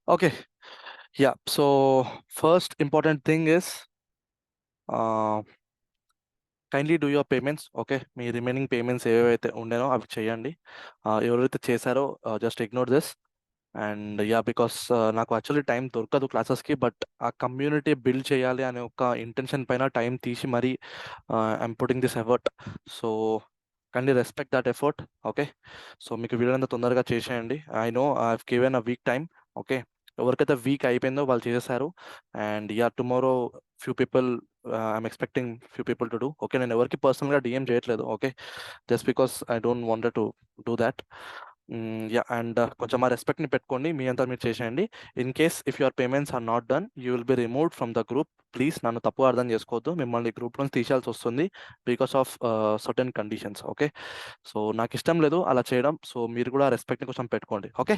Okay, yeah. So first important thing is uh, kindly do your payments. Okay, me remaining payments ఏవైతే ఉండేనో అవి చేయండి. ఎవరైతే చేశారో just ignore this. And yeah, because నాకు actually time దొరకదు క్లాసెస్కి, బట్ ఆ కమ్యూనిటీ బిల్డ్ చేయాలి అనే ఒక ఇంటెన్షన్ పైన టైం తీసి మరీ I'm putting this effort. So kindly respect that effort. Okay, so మీకు వీలైనంత తొందరగా చేసేయండి. I know I have given a week time. Okay, ఎవరికైతే వీక్ అయిపోయిందో వాళ్ళు చేసేసారు. And yeah, tomorrow few people, I'm expecting few people to do. Okay, నేను ఎవరికి పర్సనల్గా డిఎం చేయట్లేదు. Okay, just because I don't wanted to do that. Yeah, and కొంచెం ఆ రెస్పెక్ట్ని పెట్టుకోండి, మీ అంతా మీరు చేసేయండి. In case if your payments are not done, you will be removed from the group. Please నన్ను తప్పు అర్థం చేసుకోవద్దు, మిమ్మల్ని గ్రూప్ నుంచి తీసేయాల్సి వస్తుంది because of certain conditions. Okay, so నాకు ఇష్టం లేదు అలా చేయడం, సో మీరు కూడా రెస్పెక్ట్ని కొంచెం పెట్టుకోండి. Okay,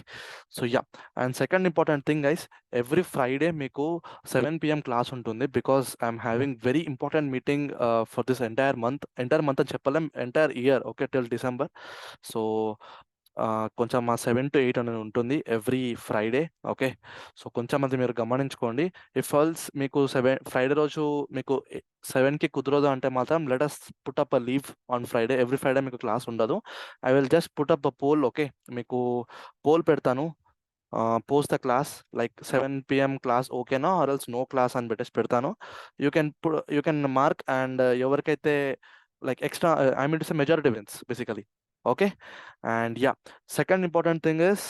so yeah. And second important thing guys, every Friday మీకు 7 PM క్లాస్ ఉంటుంది. Because I'm having very important meeting for this entire month అని చెప్పలేం, entire year. Okay, till December. So కొంచెం మా 7 to 8 అనేది ఉంటుంది ఎవ్రీ ఫ్రైడే. ఓకే, సో కొంచెం అది మీరు గమనించుకోండి. ఇఫ్ ఆల్స్ మీకు ఫ్రైడే రోజు మీకు 7కి కుదరదు అంటే మాత్రం let us put up a leave on Friday. Every Friday మీకు క్లాస్ ఉండదు. I will just put up a poll. Okay, మీకు పోల్ పెడతాను. Post the class like 7 PM class ఓకేనా ఆర్ ఎల్స్ నో క్లాస్ అని పెట్టేసి పెడతాను. You can mark. అండ్ ఎవరికైతే like extra, I mean to say majority wins basically. Okay, and yeah, second important thing is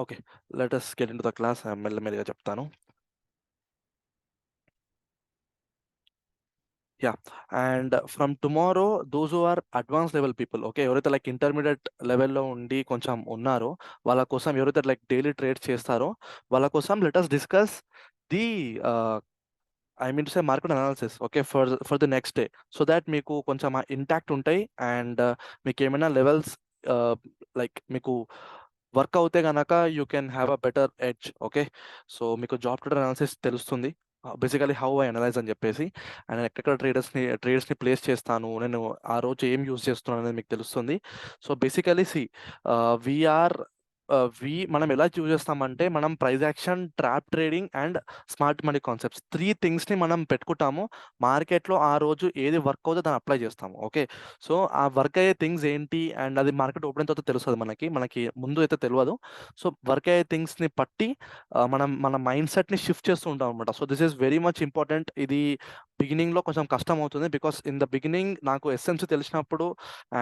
okay, let us get in to the class. మెల్లమెల్లిగా చెప్తాను. Yeah, and from tomorrow those who are advance level people, okay, ఎవరైతే like intermediate లెవెల్లో ఉండి కొంచెం ఉన్నారో వాళ్ళ కోసం, ఎవరైతే లైక్ డైలీ ట్రేడ్ చేస్తారో వాళ్ళ కోసం let us discuss the I mean to say market analysis. Okay, for the next day, so that మీకు కొంచెం ఇంటాక్ట్ ఉంటాయి. అండ్ మీకు ఏమైనా లెవెల్స్ లైక్ మీకు వర్క్ అవుతే కనుక you can have a better edge. Okay, so మీకు జాబ్ ట్రేడర్ అనాలిసిస్ తెలుస్తుంది, బేసికలీ హౌ ఐ అనలైజ్ అని చెప్పేసి. అండ్ నేను ఎక్కడ ట్రేడర్స్ని ప్లేస్ చేస్తాను, నేను ఆ రోజు ఏం యూస్ చేస్తున్నాను అనేది మీకు తెలుస్తుంది. సో బేసికలీ వీఆర్ మనం ఎలా చూస్ చేస్తామంటే, మనం price action, trap trading and smart money concepts, 3 థింగ్స్ని మనం పెట్టుకుంటాము. మార్కెట్లో ఆ రోజు ఏది వర్క్ అవుతుందో దాన్ని అప్లై చేస్తాము. ఓకే, సో ఆ వర్క్ అయ్యే థింగ్స్ ఏంటి అండ్ అది మార్కెట్ ఓపెన్ తర్వాత తెలుస్తుంది, మనకి ముందు అయితే తెలియదు. సో వర్క్ అయ్యే థింగ్స్ని పట్టి మనం మన మైండ్ సెట్ని షిఫ్ట్ చేస్తూ ఉంటాం అనమాట. So this is very much important. ఇది బిగినింగ్లో కొంచెం కష్టం అవుతుంది, బికాస్ ఇన్ ద బిగినింగ్ నాకు ఎస్ఎంసీ తెలిసినప్పుడు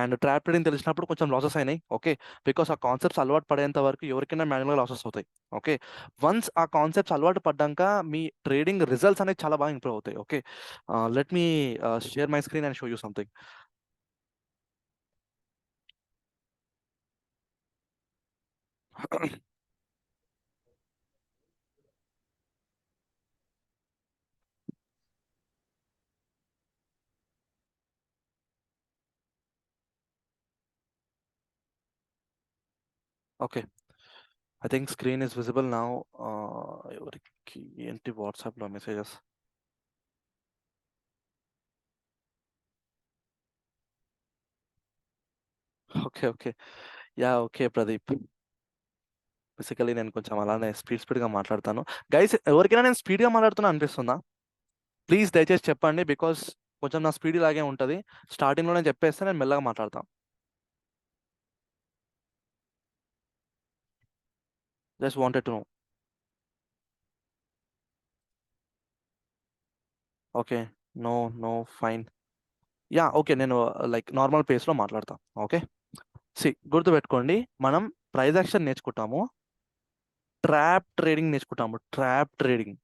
అండ్ ట్రాప్ ట్రేడింగ్ తెలిసినప్పుడు కొంచెం లాసెస్ అయినాయి. ఓకే, బికాస్ ఆ కాన్సెప్ట్స్ అలవాటు పడేంత వరకు ఎవరికైనా మాన్యువల్గా లాసెస్ అవుతాయి. ఓకే, వన్స్ ఆ కాన్సెప్ట్స్ అలవాటు పడ్డాక మీ ట్రేడింగ్ రిజల్ట్స్ అనేది చాలా బాగా ఇంప్రూవ్ అవుతాయి. Okay, let me share my screen and show you something. Okay, I think screen is visible now. ఎవరికి ఏంటి వాట్సాప్లో messages? Okay, okay, yeah, okay Pradeep. Basically నేను కొంచెం అలానే స్పీడ్గా మాట్లాడతాను. గైస్, ఎవరికైనా నేను స్పీడ్గా మాట్లాడుతున్నా అనిపిస్తుందా? ప్లీజ్ దయచేసి చెప్పండి, బికాస్ కొంచెం నా స్పీడ్ ఇలాగే ఉంటుంది. స్టార్టింగ్లోనే చెప్పేస్తే నేను మెల్లగా మాట్లాడతాను. Just wanted to know. Okay, no, no, fine. Yeah, okay, నేను లైక్ నార్మల్ పేస్లో మాట్లాడతాను. ఓకే, గుర్తుపెట్టుకోండి, మనం ప్రైస్ యాక్షన్ నేర్చుకుంటాము, ట్రాప్ ట్రేడింగ్ నేర్చుకుంటాము, ట్రాప్ ట్రేడింగ్.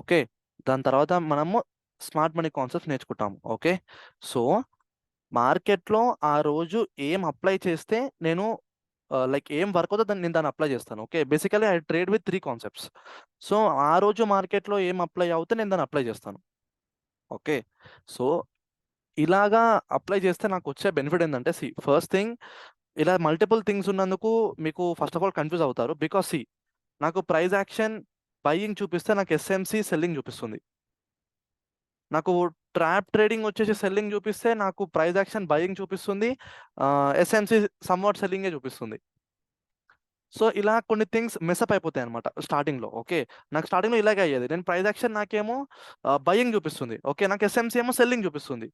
ఓకే, దాని తర్వాత మనము స్మార్ట్ మనీ కాన్సెప్ట్స్ నేర్చుకుంటాము. ఓకే, సో మార్కెట్లో ఆ రోజు ఏం అప్లై చేస్తే నేను లైక్ ఏం వర్క్ అవుతుందో నేను దాన్ని అప్లై చేస్తాను. Okay, basically I trade with 3 concepts. So ఆ రోజు మార్కెట్లో ఏం అప్లై అవుతే నేను దాన్ని అప్లై చేస్తాను. ఓకే, సో ఇలాగా అప్లై చేస్తే నాకు వచ్చే బెనిఫిట్ ఏంటంటే, ఫస్ట్ థింగ్, ఇలా మల్టిపుల్ థింగ్స్ ఉన్నందుకు మీకు ఫస్ట్ ఆఫ్ ఆల్ కన్ఫ్యూజ్ అవుతారు. బికాస్ నాకు ప్రైస్ యాక్షన్ బయింగ్ చూపిస్తే నాకు ఎస్ఎంసి సెల్లింగ్ చూపిస్తుంది. నాకు ట్రాప్ ట్రేడింగ్ వచ్చేసి సెల్లింగ్ చూపిస్తే నాకు ప్రైస్ యాక్షన్ బయింగ్ చూపిస్తుంది, ఎస్ఎంసి సమ్వాట్ సెల్లింగే చూపిస్తుంది. సో ఇలా కొన్ని థింగ్స్ మెస్అప్ అయిపోతాయి అనమాట స్టార్టింగ్లో. ఓకే, నాకు స్టార్టింగ్లో ఇలాగే అయ్యేది. నేను ప్రైస్ యాక్షన్ నాకేమో బయింగ్ చూపిస్తుంది, ఓకే, నాకు ఎస్ఎంసీ ఏమో సెల్లింగ్ చూపిస్తుంది.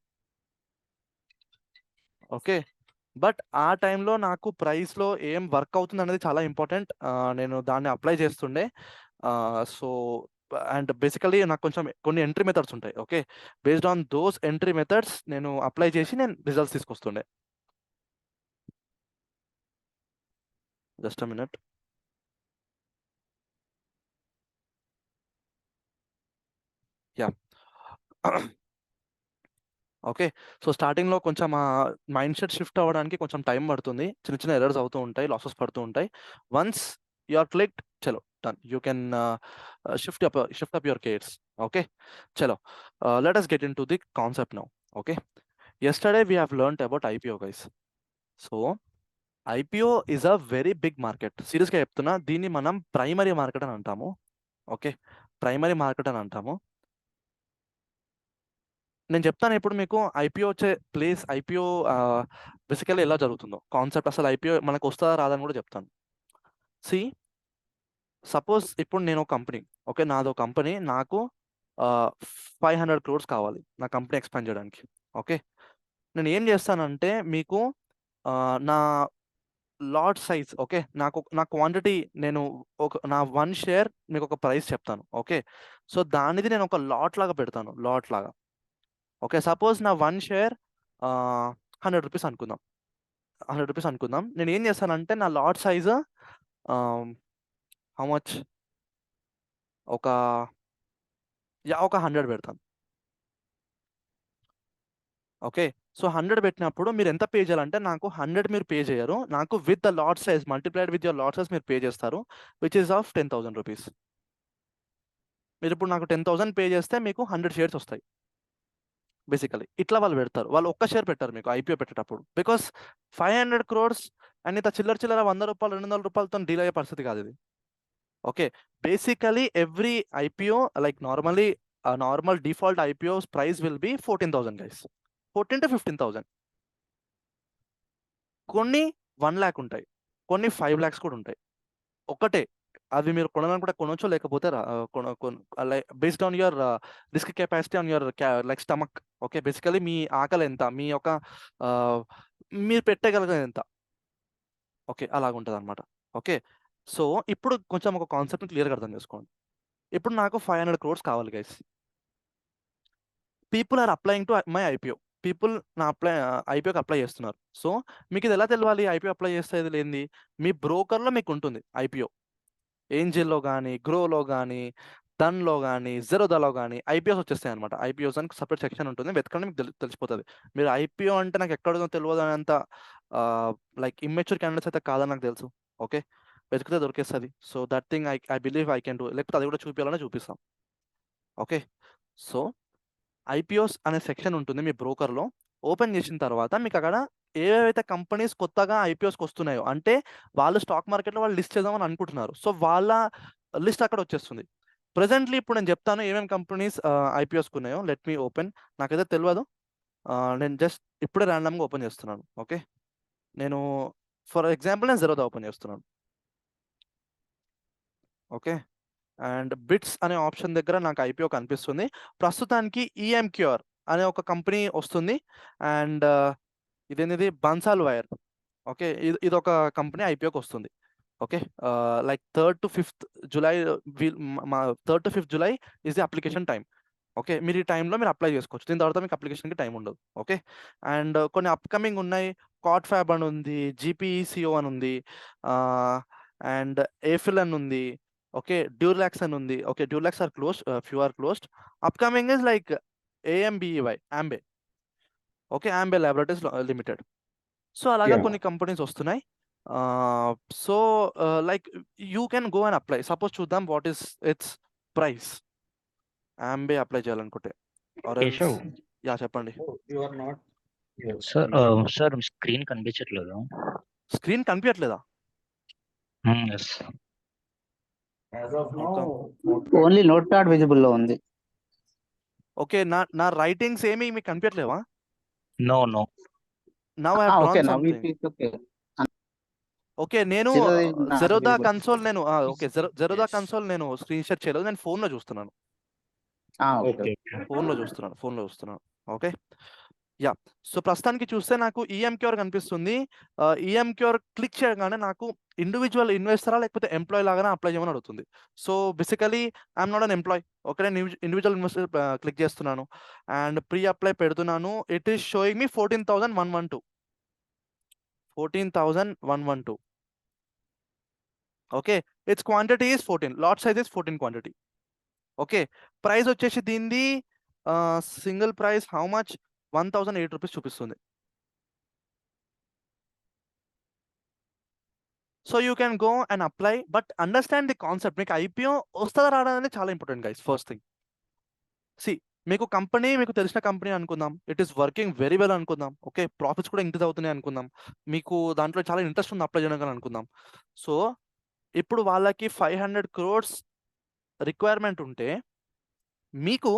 ఓకే, బట్ ఆ టైంలో నాకు ప్రైస్లో ఏం వర్క్ అవుతుంది అనేది చాలా ఇంపార్టెంట్. నేను దాన్ని అప్లై చేస్తుండే. సో అండ్ బేసికలీ నాకు కొంచెం కొన్ని ఎంట్రీ మెథడ్స్ ఉంటాయి. Okay, based on those entry methods నేను అప్లై చేసి నేను రిజల్ట్స్ తీసుకొస్తుండే. Just a minute. Yeah. Okay, so స్టార్టింగ్లో కొంచెం మైండ్ సెట్ షిఫ్ట్ అవ్వడానికి కొంచెం టైం పడుతుంది. చిన్న చిన్న ఎర్రర్స్ అవుతూ ఉంటాయి, లాసెస్ పడుతూ ఉంటాయి. వన్స్ యు ఆర్ క్లిక్డ్, చలో done, you can shift up your cares. Okay, చలో, let us get into the concept now. Okay, yesterday we have learned about IPO, guys. So IPO is a very big market. సీరియస్గా చెప్తున్నా, దీన్ని మనం primary market అని అంటాము. Okay, primary market అని అంటాము. నేను చెప్తాను ఇప్పుడు మీకు ఐపీఓ వచ్చే ప్లేస్, ఐపీఓ బేసికల్లీ ఎలా జరుగుతుందో కాన్సెప్ట్, అసలు ఐపీఓ మనకు వస్తుందా రాదని కూడా చెప్తాను. సి, సపోజ్ ఇప్పుడు నేను ఒక కంపెనీ, ఓకే, నాదో కంపెనీ, నాకు 500 crores కావాలి నా కంపెనీ ఎక్స్పాండ్ చేయడానికి. ఓకే, నేను ఏం చేస్తానంటే మీకు నా లాట్ సైజ్, ఓకే, నా క్వాంటిటీ, నేను నా 1 share మీకు ఒక ప్రైస్ చెప్తాను. ఓకే, సో దానిది నేను ఒక లాట్ లాగా పెడతాను, లాట్ లాగా. ఓకే, సపోజ్ నా 1 share 100 రూపీస్ అనుకుందాం, 100 రూపీస్ అనుకుందాం. నేను ఏం చేస్తానంటే నా లాట్ సైజు హౌ మచ్, ఒక 100 పెడతాను. ఓకే, సో 100 పెట్టినప్పుడు మీరు ఎంత పే చేయాలంటే, నాకు 100 మీరు పే చేయరు, నాకు with the lot size multiplied with your lot size మీరు పే చేస్తారు, విచ్ ఈస్ ఆఫ్ 10,000 రూపీస్. మీరు ఇప్పుడు నాకు 10,000 పే చేస్తే మీకు 100 షేర్స్ వస్తాయి. బేసికలీ ఇట్లా వాళ్ళు పెడతారు, వాళ్ళు ఒక్క షేర్ పెట్టారు మీకు ఐపీఓ పెట్టేటప్పుడు. బికాస్ 500 crores అండ్ ఇంత చిల్లర చిల్లర 100 రూపాయలు 200 రూపాయలతో డీల్ అయ్యే పరిస్థితి కాదు ఇది. Okay, basically every IPO, like normally normal default IPOs price will be 14,000 guys, 14 to 15,000. కొన్ని 1 lakh ఉంటాయి, కొన్ని 5 lakhs కూడా ఉంటాయి. ఒకటే, అవి మీరు కొనాలనుకుంటే కొనొచ్చు, లేకపోతే based on your risk capacity, on your like stomach. Okay, basically మీ ఆకలి ఎంత, మీ యొక్క మీరు పెట్టగలిగేది ఎంత. ఓకే, అలాగుంటుంది అనమాట. ఓకే, సో ఇప్పుడు కొంచెం ఒక కాన్సెప్ట్ని క్లియర్గా అర్థం చేసుకోండి. ఇప్పుడు నాకు 500 crores కావాలి guys. People are applying to my IPO. People నా ఐపీఓకి అప్లై చేస్తున్నారు. సో మీకు ఇది ఎలా తెలియాలి ఐపీఓ అప్లై చేసేది లేనిది? మీ బ్రోకర్లో మీకు ఉంటుంది ఐపీఓ. ఏంజిల్లో కానీ, గ్రోలో కానీ, డన్లో కానీ, జెరోదాలో కానీ ఐపీఓస్ వచ్చేస్తాయి అనమాట. ఐపీఓస్ అని సపరేట్ సెక్షన్ ఉంటుంది, వెతకండి మీకు తెలిసిపోతుంది. మీరు ఐపీఓ అంటే నాకు ఎక్కడో తెలియదు అనేంత లైక్ ఇమ్మెచ్యూర్ క్యాండిడేట్స్ అయితే కాదని నాకు తెలుసు. ఓకే, వెతికితే దొరికేస్తుంది. So that thing I believe I can do. లేకపోతే అది కూడా చూపించాలనే చూపిస్తాం. ఓకే, సో ఐపీఓస్ అనే సెక్షన్ ఉంటుంది మీ బ్రోకర్లో. ఓపెన్ చేసిన తర్వాత మీకు అక్కడ ఏవైతే కంపెనీస్ కొత్తగా ఐపీఓస్కి వస్తున్నాయో, అంటే వాళ్ళు స్టాక్ మార్కెట్లో వాళ్ళు లిస్ట్ చేద్దామని అనుకుంటున్నారు, సో వాళ్ళ లిస్ట్ అక్కడ వచ్చేస్తుంది. ప్రెసెంట్లీ ఇప్పుడు నేను చెప్తాను ఏమేమి కంపెనీస్ ఐపీఓస్కి ఉన్నాయో. లెట్ మీ ఓపెన్, నాకైతే తెలియదు, నేను జస్ట్ ఇప్పుడే ర్యాండమ్గా ఓపెన్ చేస్తున్నాను. ఓకే, నేను ఫర్ ఎగ్జాంపుల్ నేను జెరోదా ఓపెన్ చేస్తున్నాను. ఓకే, అండ్ బిట్స్ అనే ఆప్షన్ దగ్గర నాకు ఐపీఓ కనిపిస్తుంది. ప్రస్తుతానికి ఈఎంక్యూఆర్ అనే ఒక కంపెనీ వస్తుంది, అండ్ ఇదేంటిది బన్సాల్ వైర్. ఓకే, ఇది ఒక కంపెనీ ఐపీఓకి వస్తుంది. Okay, like 3rd to 5th July, మా 3rd to 5th July is the application time. Okay, మీరు ఈ టైంలో మీరు అప్లై చేసుకోవచ్చు, దీని తర్వాత మీకు అప్లికేషన్కి టైం ఉండదు. ఓకే, అండ్ కొన్ని అప్కమింగ్ ఉన్నాయి, కాట్ ఫ్యాబ్ అని ఉంది, జీపీఈసిఓ అని ఉంది, అండ్ ఏఫిల్ అని ఉంది. ఓకే, డ్యూర్లాక్స్ అని ఉంది. Okay, Durlax are close, few are closed. Upcoming is like A M B E Y, Ambey. Okay, Ambey laboratories limited. So అలాగా కొన్ని కంపెనీస్ వస్తున్నాయి. So like you can go and apply. Suppose చూద్దాం what is its price. Ambey apply చేయాలనుకుంటే Keshav, yeah చెప్పండి. సార్ స్క్రీన్ కనిపించట్లేదు. Screen కనిపించట్లేదా? Yes, only note pad visible లో ఉంది. ఓకే, నా రైటింగ్స్ ఏమి మీకు కనిపించట్లేవా? No. Now I have okay, drawn now something. It is okay. Okay నేను చిన్నది not జెరోదా visible. కన్సోల్ నేను ఓకే జెరోదా Yes. కన్సోల్ నేను స్క్రీన్ షాట్ చేయలేదు, నేను ఫోన్లో చూస్తున్నాను. Okay. Okay. ఫోన్లో చూస్తున్నాను. Okay yeah. సో ప్రస్తుతానికి చూస్తే నాకు ఈఎంక్యూఆర్ కనిపిస్తుంది. ఈఎంక్యూఆర్ క్లిక్ చేయగానే నాకు ఇండివిజువల్ ఇన్వెస్టరా లేకపోతే ఎంప్లాయ్ లాగానే అప్లై చేయమని అడుగుతుంది. So basically I'm not an employ. Okay నేను ఇండివిజువల్ ఇన్వెస్టర్ క్లిక్ చేస్తున్నాను అండ్ ప్రీ అప్లై పెడుతున్నాను. It is showing me 14,112. 14,112. Okay it's quantity is 14, lot size is 14 quantity. Okay price వచ్చేసి దీనిది single price how much 1,008 rupees చూపిస్తుంది. So you can go and apply, but understand the concept. మీకు IPO వస్తుందా రావడం అనేది చాలా important guys. First thing మీకు company, మీకు తెలిసిన కంపెనీ అనుకుందాం, it is working very well అనుకుందాం. ఓకే ప్రాఫిట్స్ కూడా ఇంక్రీజ్ అవుతున్నాయి అనుకుందాం, మీకు దాంట్లో చాలా ఇంట్రెస్ట్ ఉంది అప్లై చేయడం అనుకుందాం. సో ఇప్పుడు వాళ్ళకి 500 crores రిక్వైర్మెంట్ ఉంటే మీకు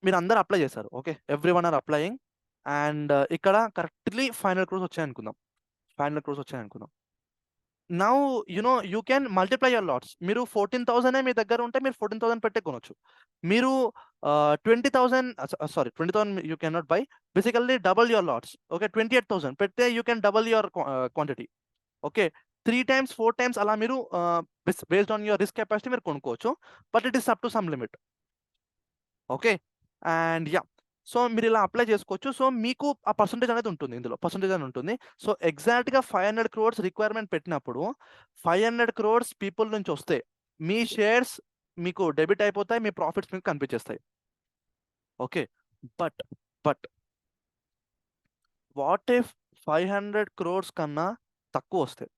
మీరు అందరు అప్లై చేశారు. Okay every one are applying and ఇక్కడ కరెక్ట్లీ 500 crores వచ్చాయి అనుకుందాం. 500 crores వచ్చాయి అనుకుందాం. Now you can multiply your LADS. మీరు 14,000 మీ దగ్గర ఉంటే మీరు 14,000 పెట్టే కొనొచ్చు. మీరు 20,000 sorry 20,000 you can not by, basically double your LADS. Okay 28,000 పెడితే you can double your quantity. Okay 3 times 4 times అలా మీరు based on your risk capacity మీరు కొనుక్కోవచ్చు, but it is up to some limit. Okay and yeah so మీరు ఇలా apply చేసుకోవచ్చు. So మీకు ఆ పర్సంటేజ్ అనేది ఉంటుంది, ఇందులో పర్సంటేజ్ అని ఉంటుంది. సో ఎగ్జాక్ట్గా 500 crores రిక్వైర్మెంట్ పెట్టినప్పుడు 500 crores పీపుల్ నుంచి వస్తే మీ షేర్స్ మీకు డెబిట్ అయిపోతాయి, మీ ప్రాఫిట్స్ మీకు కనిపించేస్తాయి. Okay but what if 500 crores కన్నా తక్కువ వస్తాయి?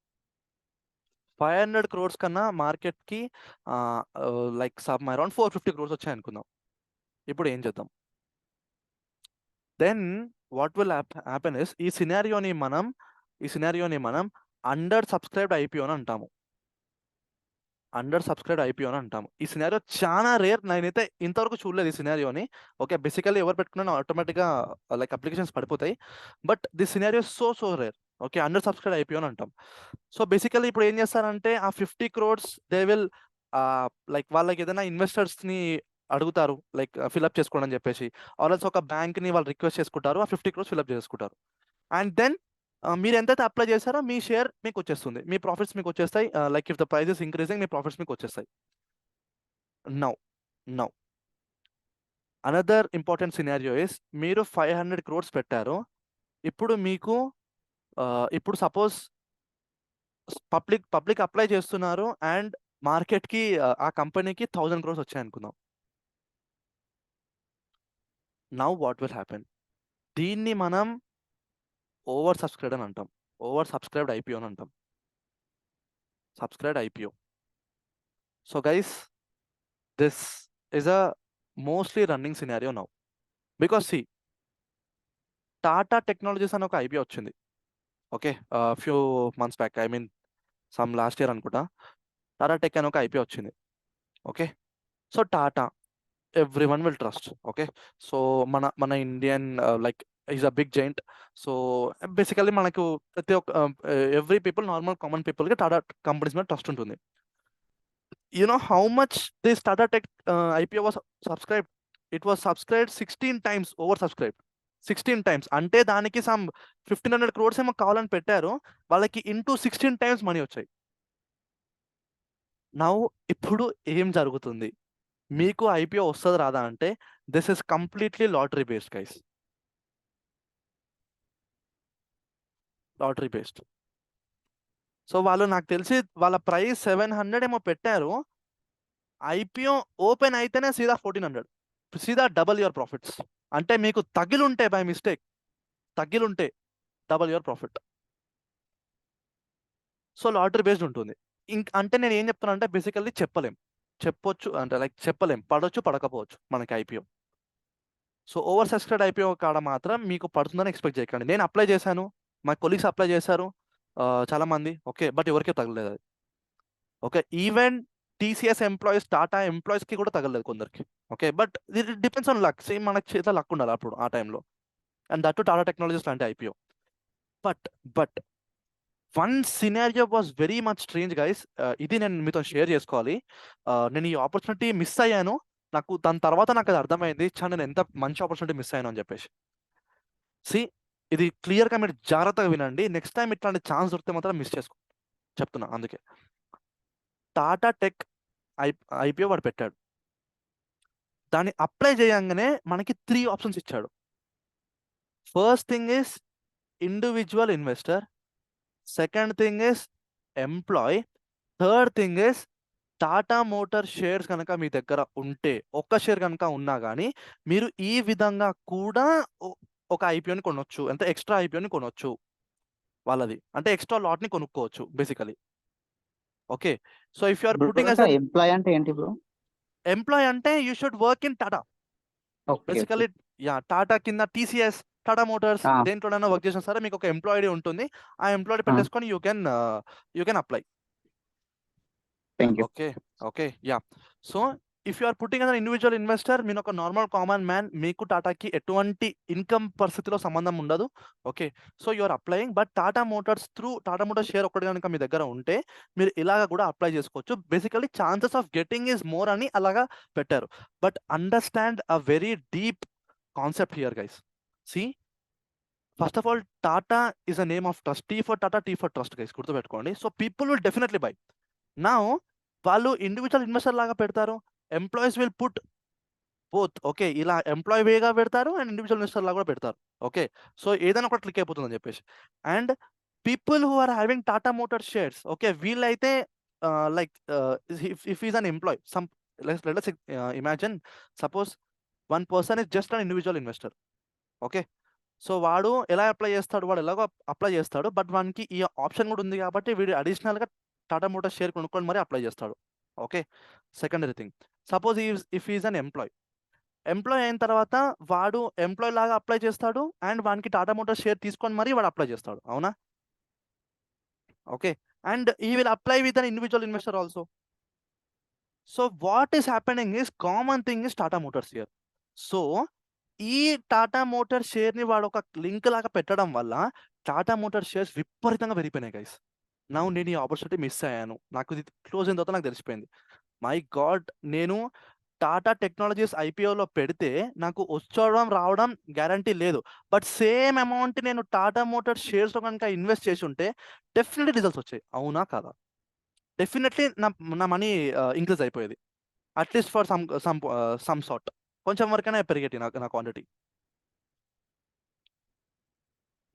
500 crores కన్నా మార్కెట్కి లైక్ సమ్ అరౌండ్ 450 crores వచ్చాయి అనుకుందాం. ఇప్పుడు ఏం చేద్దాం? Then what will happen is ఈ సినారియోని మనం అండర్ సబ్స్క్రైబ్డ్ ఐపీఓ అని అంటాము. ఈ సినారియో చాలా రేర్, నేనైతే ఇంతవరకు చూడలేదు ఈ సినారియోని. ఓకే బేసికల్లీ ఎవరు పెట్టుకున్నా ఆటోమేటిక్గా లైక్ అప్లికేషన్స్ పడిపోతాయి, but this scenario so rare. Okay under subscribe IPO అని అంటాం. సో బేసికల్లీ ఇప్పుడు ఏం చేస్తారంటే ఆ 50 crores దే విల్ లైక్ వాళ్ళకి ఏదైనా ఇన్వెస్టర్స్ని అడుగుతారు లైక్ ఫిల్అప్ చేసుకోండి అని చెప్పేసి, ఆల్రెడీ ఒక బ్యాంక్ని వాళ్ళు రిక్వెస్ట్ చేసుకుంటారు, ఆ 50 crores ఫిల్అప్ చేసుకుంటారు. అండ్ దెన్ మీరు ఎంతైతే అప్లై చేశారో మీ షేర్ మీకు వచ్చేస్తుంది, మీ ప్రాఫిట్స్ మీకు వచ్చేస్తాయి. Like if the price is increasing me profits మీకు వచ్చేస్తాయి. Now another important scenario is మీరు 500 crores పెట్టారు. ఇప్పుడు సపోజ్ పబ్లిక్ అప్లై చేస్తున్నారు అండ్ మార్కెట్కి ఆ కంపెనీకి 1,000 crores వచ్చాయి అనుకుందాం. Now what will happen? దీన్ని మనం ఓవర్ సబ్స్క్రైబ్ అని అంటాం, ఓవర్ సబ్స్క్రైబ్డ్ ఐపీఓ అని అంటాం. Subscribed IPO. So guys this is a mostly running scenario now because see Tata technologies అని ఒక ఐపీఓ వచ్చింది. Okay few months back, I mean some last year అనుకుంటా, టాటా టెక్ అని ఒక ఐపీఓ వచ్చింది. Okay so Tata every one will trust. Okay so మన Indian like is a big giant. So basically మనకు ప్రతి ఒక్క ఎవ్రీ పీపుల్ నార్మల్ కామన్ పీపుల్కి Tata companies మీద ట్రస్ట్ ఉంటుంది. You know how much this Tata Tech IPO was subscribed? It was subscribed 16 times, oversubscribed 16 times. అంటే దానికి some 1,500 crores ఏమో కావాలని పెట్టారు, వాళ్ళకి ఇంటూ 16 times మనీ వచ్చాయి. నౌ ఇప్పుడు ఏం జరుగుతుంది? మీకు ఐపీఓ వస్తుంది రాదా అంటే this is completely lottery based guys, lottery based. So వాళ్ళు నాకు తెలిసి వాళ్ళ ప్రైస్ 700 ఏమో పెట్టారు, ఐపీఓ ఓపెన్ అయితేనే సీదా 1,400, సీదా డబల్ యువర్ ప్రాఫిట్స్. అంటే మీకు తగిలుంటే by mistake double your profit. So lottery based ఉంటుంది. అంటే నేను ఏం చెప్తున్నా అంటే బేసికల్లీ చెప్పొచ్చు అంటే లైక్ చెప్పలేం, పడవచ్చు పడకపోవచ్చు మనకి IPO. So over subscribe IPO కాడ మాత్రం మీకు పడుతుందని ఎక్స్పెక్ట్ చేయకండి. నేను అప్లై చేశాను, మా కొలీగ్స్ అప్లై చేశారు చాలా మంది. ఓకే బట్ ఎవరికే తగలలేదు అది. Okay even TCS employees, Tata ఎంప్లాయీస్కి కూడా తగలలేదు కొందరికి. Okay but it depends on luck. Same మనకి చేతిలో లక్ ఉండాలి అప్పుడు ఆ టైంలో, అండ్ దట్ టాటా టెక్నాలజీస్ లాంటి IPO. But one scenario was very much strange guys. ఇది నేను మీతో షేర్ చేసుకోవాలి. నేను ఈ ఆపర్చునిటీ మిస్ అయ్యాను. నాకు దాని తర్వాత నాకు అది అర్థమైంది, నేను ఎంత మంచి ఆపర్చునిటీ మిస్ అయ్యాను అని చెప్పేసి. సి, ఇది క్లియర్గా మీరు జాగ్రత్తగా వినండి. నెక్స్ట్ టైం ఇట్లాంటి ఛాన్స్ దొరికితే మాత్రం మిస్ చేసుకో చెప్తున్నా. అందుకే టాటా టెక్ ఐపీఓ వాడు పెట్టాడు. దాన్ని అప్లై చేయంగానే మనకి 3 ఆప్షన్స్ ఇచ్చాడు. First thing is individual investor, second thing is employee, third thing is Tata motor shares కనుక మీ దగ్గర ఉంటే, ఒక్క షేర్ కనుక ఉన్నా కానీ మీరు ఈ విధంగా కూడా ఒక ఐపీఓని కొనొచ్చు, అంటే ఎక్స్ట్రా ఐపీఓని కొనొచ్చు వాళ్ళది, అంటే ఎక్స్ట్రా లాట్ని కొనుక్కోవచ్చు basically. Okay, so if you are putting as employee అంటే ఏంటి బ్రో? ఎంప్లాయ్ అంటే you should work in Tata basically. Yeah, Tata కింద టీసీఎస్, టాటా మోటార్స్ దేంట్లోనైనా వర్క్ చేసిన సరే మీకు ఒక ఎంప్లాయీ ఉంటుంది. ఆ ఎంప్లాయీ పెట్టేసుకొని you can apply. Okay okay yeah. So if you are putting as an individual investor, మీరు ఒక నార్మల్ కామన్ మ్యాన్, మీకు టాటాకి ఎటువంటి ఇన్కమ్ పరిస్థితిలో సంబంధం ఉండదు. Okay, so you are applying. But Tata motors through Tata motors share ఒకటి కనుక మీ దగ్గర ఉంటే మీరు ఇలాగ కూడా అప్లై చేసుకోవచ్చు. Basically chances of getting is more అని అలాగా పెట్టారు. But understand a very deep concept here guys. See, first of all Tata is a name of trust. T for Tata, T for trust guys, గుర్తుపెట్టుకోండి. So people will definitely buy. Now వాళ్ళు individual investor లాగా పెడతారు, employees will put both. Okay, ఇలా employee వేగా పెడతారు and individual investor లాగా కూడా పెడతారు. ఓకే, సో ఏదైనా ఒకటి క్లిక్ అయిపోతుందని చెప్పేసి. And people who are having Tata motor shares, okay, వీళ్ళైతే like if is an employ, some let us imagine, suppose one person is just an individual investor. Okay, so వాడు ఎలా అప్లై చేస్తాడు, వాడు ఎలాగో అప్లై చేస్తాడు, బట్ వానికి ఈ ఆప్షన్ కూడా ఉంది కాబట్టి వీడు అడిషనల్గా టాటా మోటార్ షేర్ కొనుక్కొని మరి అప్లై చేస్తాడు. Okay, secondary thing, suppose if is an employee అయిన తర్వాత వాడు ఎంప్లాయ్ లాగా అప్లై చేస్తాడు అండ్ వానికి టాటా మోటార్ షేర్ తీసుకొని మరి వాడు అప్లై చేస్తాడు. అవునా? ఓకే, అండ్ ఈ will apply with an individual investor also. So what is happening is common thing is Tata Motors here. So ఈ టాటా మోటార్ షేర్ని వాడు ఒక లింక్ లాగా పెట్టడం వల్ల టాటా మోటార్ షేర్స్ విపరీతంగా పెరిగిపోయినాయి గైస్. నేను ఈ ఆపర్చునిటీ మిస్ అయ్యాను. నాకు ఇది క్లోజ్ అయిన తర్వాత నాకు తెలిసిపోయింది, మై గాడ్, నేను టాటా టెక్నాలజీస్ ఐపీఓలో పెడితే నాకు వచ్చడం రావడం గ్యారంటీ లేదు. బట్ సేమ్ అమౌంట్ నేను టాటా మోటార్ షేర్స్లో కనుక ఇన్వెస్ట్ చేసి ఉంటే డెఫినెట్లీ రిజల్ట్స్ వచ్చాయి. అవునా కాదా? డెఫినెట్లీ నా మనీ ఇంక్రీజ్ అయిపోయేది, అట్లీస్ట్ ఫర్ సమ్ సార్ట్, కొంచెం వరకైనా పెరిగేటి నా క్వాంటిటీ.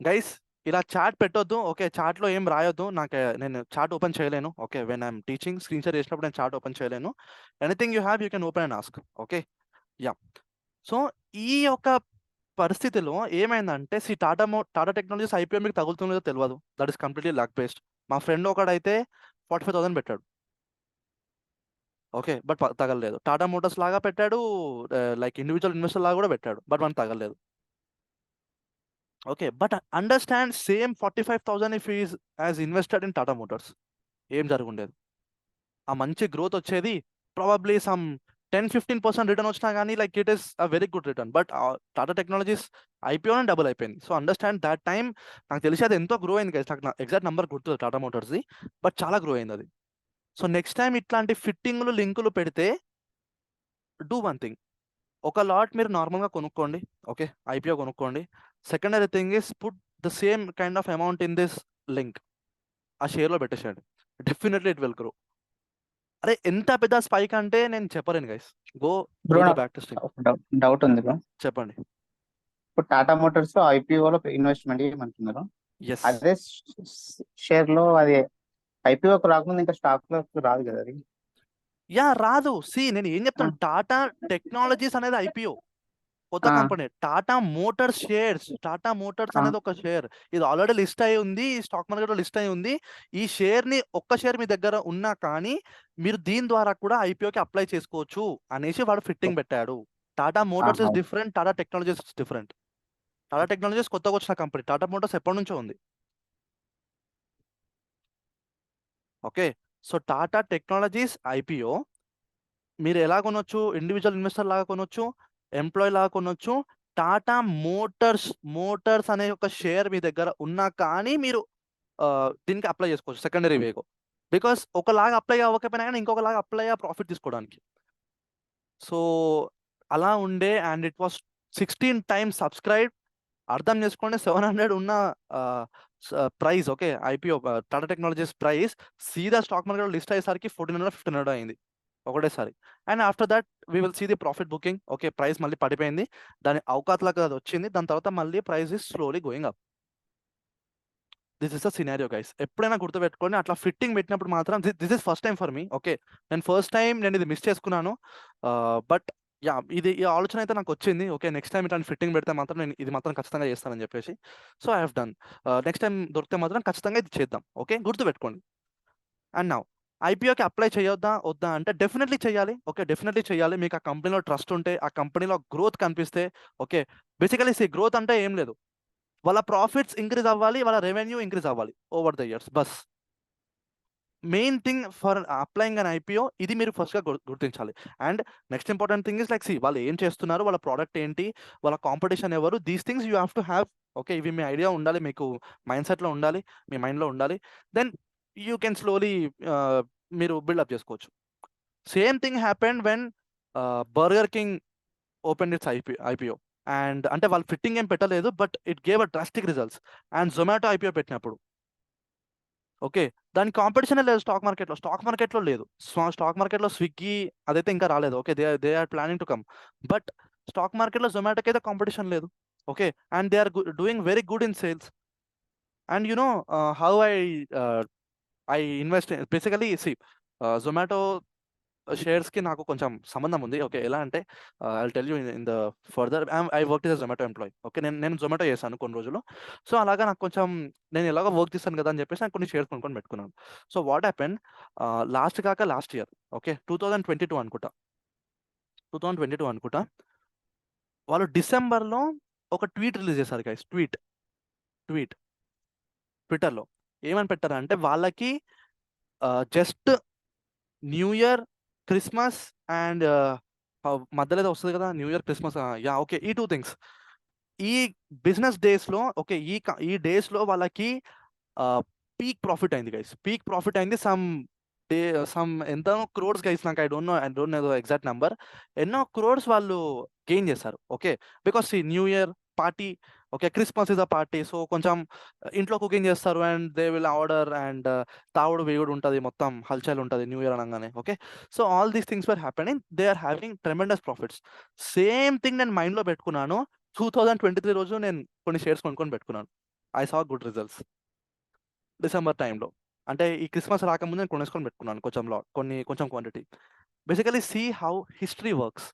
గైస్, ఇలా చాట్ పెట్టొద్దు. ఓకే, చాట్లో ఏం రాయొద్దు. నేను చాట్ ఓపెన్ చేయలేను. Okay, when I'm teaching screen share చేసినప్పుడు నేను చాట్ ఓపెన్ చేయలేను. Anything you have you can open and ask. Okay yeah. So ఈ యొక్క పరిస్థితిలో ఏమైందంటే, టాటా టెక్నాలజీస్ ఐపీఓ మీకు తగులుతుందో తెలియదు, that is completely luck based. మా ఫ్రెండ్ ఒకడైతే 45,000 పెట్టాడు. ఓకే, బట్ తగలలేదు. టాటా మోటార్స్ లాగా పెట్టాడు, లైక్ ఇండివిజువల్ ఇన్వెస్టర్ లాగా కూడా పెట్టాడు, బట్ మనకు తగలలేదు. Okay, but understand, same 45,000 if is as invested in Tata motors, ఏం జరుగుండేది? ఆ మంచి గ్రోత్ వచ్చేది, ప్రాబబ్లీ సమ్ 10-15% రిటర్న్ వచ్చినా కానీ like it is a very good return. But Tata technologies ఐపీఓనే డబుల్ అయిపోయింది. So understand that time. నాకు తెలిసి అది ఎంతో గ్రో అయింది గైస్, నాకు ఎగ్జాక్ట్ నెంబర్ గుర్తుంది టాటా మోటార్స్ది, బట్ చాలా గ్రో అయింది అది. సో నెక్స్ట్ టైం ఇట్లాంటి ఫిట్టింగ్లు లింకులు పెడితే డూ వన్ థింగ్, ఒక లాట్ మీరు నార్మల్గా కొనుక్కోండి. ఓకే, ఐపీఓ కొనుక్కోండి. Secondary thing is put the same kind of amount in this link, ఆ షేర్లో పెట్టేసేయండి, డెఫినెట్లీ ఇట్ విల్ గ్రో. అరే ఎంత పెద్ద స్పైక్ అంటే నేను చెప్పలేను guys. Go back to stream. Doubt ఉంది బ్రో, చెప్పండి. ఇప్పుడు టాటా మోటార్స్ ఐపీఓలో ఇన్వెస్ట్మెంట్ చేయమంటున్నారు. ఎస్, అదే షేర్ లో అది ఐపీఓకి రాకుండా ఇంకా స్టాక్ లో రాదు కదా అది? యా రాదు. సి, నేను ఏం చెప్తాను, టాటా టెక్నాలజీస్ అనేది ఐపీఓ, కొత్త company. Tata Motors shares, Tata Motors అనేది ఒక షేర్, ఇది ఆల్రెడీ లిస్ట్ అయి ఉంది, స్టాక్ మార్కెట్ లో లిస్ట్ అయి ఉంది. ఈ షేర్ ని, ఒక్క షేర్ మీ దగ్గర ఉన్నా కానీ మీరు దీని ద్వారా కూడా ఐపీఓకి అప్లై చేసుకోవచ్చు అనేసి వాడు ఫిట్టింగ్ పెట్టాడు. Tata Motors is different, Tata technologies is different. Tata technologies కొత్తగా వచ్చిన కంపెనీ, టాటా మోటార్స్ ఎప్పటి నుంచో ఉంది. Okay, so Tata technologies IPO మీరు ఎలా కొనొచ్చు? ఇండివిజువల్ ఇన్వెస్టర్ లాగా కొనొచ్చు, ఎంప్లాయ్ లాగా కొనొచ్చు. టాటా మోటార్స్ అనే ఒక షేర్ మీ దగ్గర ఉన్నా కానీ మీరు దీనికి అప్లై చేసుకోవచ్చు సెకండరీ వేగో, బికాస్ ఒకలాగా అప్లై అవ్వకపోయినా కానీ ఇంకొకలాగా అప్లై ప్రాఫిట్ తీసుకోవడానికి. సో అలా ఉండే, and it was 16 times subscribe. అర్థం చేసుకోండి, 700 ఉన్న price, okay, IPO Tata technologies price సీదా స్టాక్ మార్కెట్లో లిస్ట్ అయ్యేసరికి 1400 1500 అయింది ఒకటేసారి. And after that we will see the profit booking. Okay, price మళ్ళీ పడిపోయింది, దాని అవకాశాలకు అది వచ్చింది, దాని తర్వాత మళ్ళీ price is slowly going up. This is the scenario guys. ఎప్పుడైనా గుర్తుపెట్టుకోండి, అట్లా ఫిట్టింగ్ పెట్టినప్పుడు మాత్రం this is first time for me. Okay, నేను ఫస్ట్ టైం నేను ఇది మిస్ చేసుకున్నాను, బట్ యా ఈ ఆలోచన అయితే నాకు వచ్చింది. ఓకే, నెక్స్ట్ టైం ఇట్లాంటి ఫిట్టింగ్ పెడితే మాత్రం నేను ఇది మాత్రం ఖచ్చితంగా చేస్తానని చెప్పేసి. So I have done. Next time దొరికితే మాత్రం ఖచ్చితంగా ఇది చేద్దాం. ఓకే, గుర్తుపెట్టుకోండి. అండ్ నౌ ఐపీఓకి అప్లై చేయొద్దా వద్దా అంటే డెఫినెట్లీ చేయాలి. ఓకే, డెఫినెట్లీ చేయాలి. మీకు ఆ కంపెనీలో ట్రస్ట్ ఉంటే, ఆ కంపెనీలో గ్రోత్ కనిపిస్తే. ఓకే, బేసికలీ గ్రోత్ అంటే ఏం లేదు, వాళ్ళ ప్రాఫిట్స్ ఇంక్రీజ్ అవ్వాలి, వాళ్ళ రెవెన్యూ ఇంక్రీజ్ అవ్వాలి over the years. Bus main thing for applying an IPO ఇది మీరు ఫస్ట్గా గుర్తించాలి. And next important thing is like వాళ్ళు ఏం చేస్తున్నారు, వాళ్ళ ప్రోడక్ట్ ఏంటి, వాళ్ళ కాంపిటీషన్ ఎవరు, these things you have to have. Okay, ఇవి మీ ఐడియా ఉండాలి, మీకు మైండ్ సెట్లో ఉండాలి, మీ మైండ్లో ఉండాలి. దెన్ యూ కెన్ స్లోలీ మీరు బిల్డప్ చేసుకోవచ్చు. Same thing happened when Burger King open its IPO. And అంటే వాళ్ళు ఫిట్టింగ్ ఏం పెట్టలేదు, but it gave a drastic results. And Zomato IPO పెట్టినప్పుడు ఓకే, దాని కాంపిటీషన్ లేదు స్టాక్ మార్కెట్లో లేదు. స్టాక్ మార్కెట్లో స్విగ్గీ అదైతే ఇంకా రాలేదు. Okay, they are planning to come, but stock మార్కెట్లో జొమాటోకి అయితే కాంపిటీషన్ లేదు. Okay, and they are doing very good in sales. And you know how I invest basically Zomato షేర్స్కి నాకు కొంచెం సంబంధం ఉంది. ఓకే, ఎలా అంటే I tell you in the further. I work is Zomato employee. Okay, నేను జొమాటో చేశాను కొన్ని రోజులు. సో అలాగా నాకు కొంచెం, నేను ఎలాగో వర్క్ చేస్తాను కదా అని చెప్పేసి నాకు కొన్ని షేర్స్ కొనుక్కొని పెట్టుకున్నాను. So what happen, last year, okay 2022 అనుకుంటా, 2022 అనుకుంటా, వాళ్ళు డిసెంబర్లో ఒక ట్వీట్ రిలీజ్ చేశారు గైస్. ట్విట్టర్లో ఏమని పెట్టారంటే, వాళ్ళకి just new year, Christmas and మధ్యలో ఏదో వస్తుంది కదా, new year Christmas, yeah okay, ఈ 2 థింగ్స్ ఈ బిజినెస్ డేస్లో, ఓకే ఈ డేస్లో వాళ్ళకి పీక్ ప్రాఫిట్ అయింది గైస్. పీక్ ప్రాఫిట్ అయింది సమ్ ఎంతో క్రోడ్స్ గైస్. నాకు I don't know exact number. ఎన్నో క్రోడ్స్ వాళ్ళు గెయిన్ చేశారు. Okay, because new year party, okay, Christmas is a party. So కొంచెం ఇంట్లో కుకింగ్ చేస్తారు, and they will order, and తావుడు వేగుడు ఉంటుంది, మొత్తం హల్చల్ ఉంటుంది న్యూ ఇయర్ అనగానే. Okay, so all these things were happening, they are having tremendous profits. Same thing నేను మైండ్లో పెట్టుకున్నాను. 2023 రోజు నేను కొన్ని షేర్స్ కొనుక్కొని పెట్టుకున్నాను. I saw good results December టైంలో. అంటే ఈ క్రిస్మస్ రాకముందు నేను కొనేసుకొని పెట్టుకున్నాను కొంచెం quantity. Basically see how history works.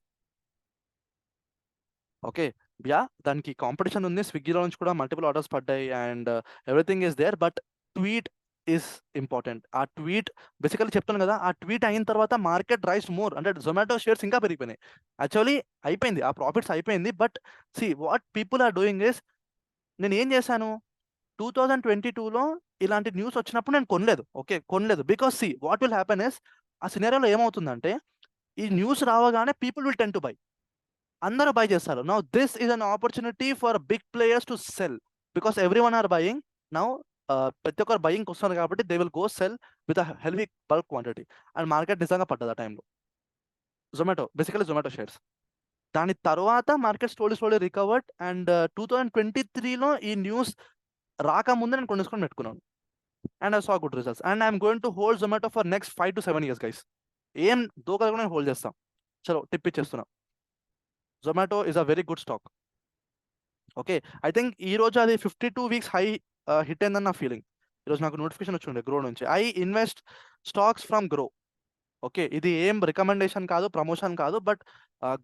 Okay, yeah దానికి కాంపిటీషన్ ఉంది, స్విగ్గీలో నుంచి కూడా మల్టిపుల్ ఆర్డర్స్ పడ్డాయి, and everything is there, but tweet is important. ఆ ట్వీట్ బేసికలీ చెప్తాను కదా, ఆ ట్వీట్ అయిన తర్వాత మార్కెట్ రైస్ మోర్, అంటే జొమాటో షేర్స్ ఇంకా పెరిగిపోయినాయి. యాక్చువల్లీ అయిపోయింది, ఆ ప్రాఫిట్స్ అయిపోయింది, but see what people are doing is, నేను ఏం చేశాను 2022లో ఇలాంటి న్యూస్ వచ్చినప్పుడు నేను కొనలేదు. ఓకే, కొనలేదు, because what will happen is, ఆ సినారియోలో ఏమవుతుందంటే, ఈ న్యూస్ రావగానే people will tend to buy, అందరూ బై చేస్తారు. Now this is an opportunity for big players to sell, because every one are buying now. ప్రతి ఒక్కరు బయింగ్ వస్తున్నారు కాబట్టి they will go sell with a heavy bulk quantity. And market నిజంగా పడ్డది ఆ టైంలో, బేసికలీ జొమాటో షేర్స్. దాని తర్వాత మార్కెట్ స్లోలీ రికవర్డ్, అండ్ 2023లో ఈ న్యూస్ రాకముందే నేను కొనేసుకొని పెట్టుకున్నాను, and I saw good results. And I'm going to hold Zomato for next 5 to 7 years guys. ఏం దూకలు కూడా నేను హోల్డ్ చేస్తాం. చలో టిప్ ఇచ్చేస్తున్నా, Zomato is a very good stock. Okay, I think ఈ రోజు అది 52 weeks హై హిట్ అయిందని నా ఫీలింగ్. ఈరోజు నాకు నోటిఫికేషన్ వచ్చిండే గ్రో నుంచి. I invest stocks from grow. Okay, ఇది ఏం రికమెండేషన్ కాదు, ప్రమోషన్ కాదు, బట్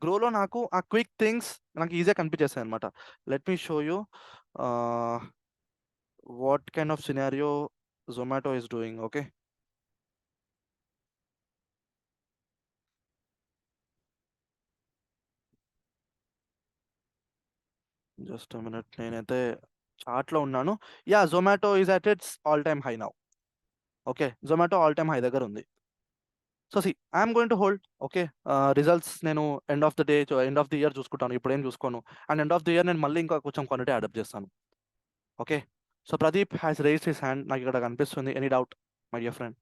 గ్రోలో నాకు ఆ క్విక్ థింగ్స్ నాకు ఈజీగా కనిపించేస్తాయి అనమాట. Let me show you what kind of scenario Zomato is doing. Okay, just a minute, నేనైతే చార్ట్లో ఉన్నాను. Yeah, Zomato is at its all time high now. Okay, Zomato all time high దగ్గర ఉంది. So I'm going to hold. Okay, results నేను end of the year చూసుకుంటాను, ఇప్పుడు ఏం చూసుకోను. And end of the year నేను మళ్ళీ ఇంకా కొంచెం క్వాంటిటీ అడాప్ట్ చేస్తాను. Okay, so Pradeep has raised his hand, నాకు ఇక్కడ కనిపిస్తుంది. Any doubt my dear friend?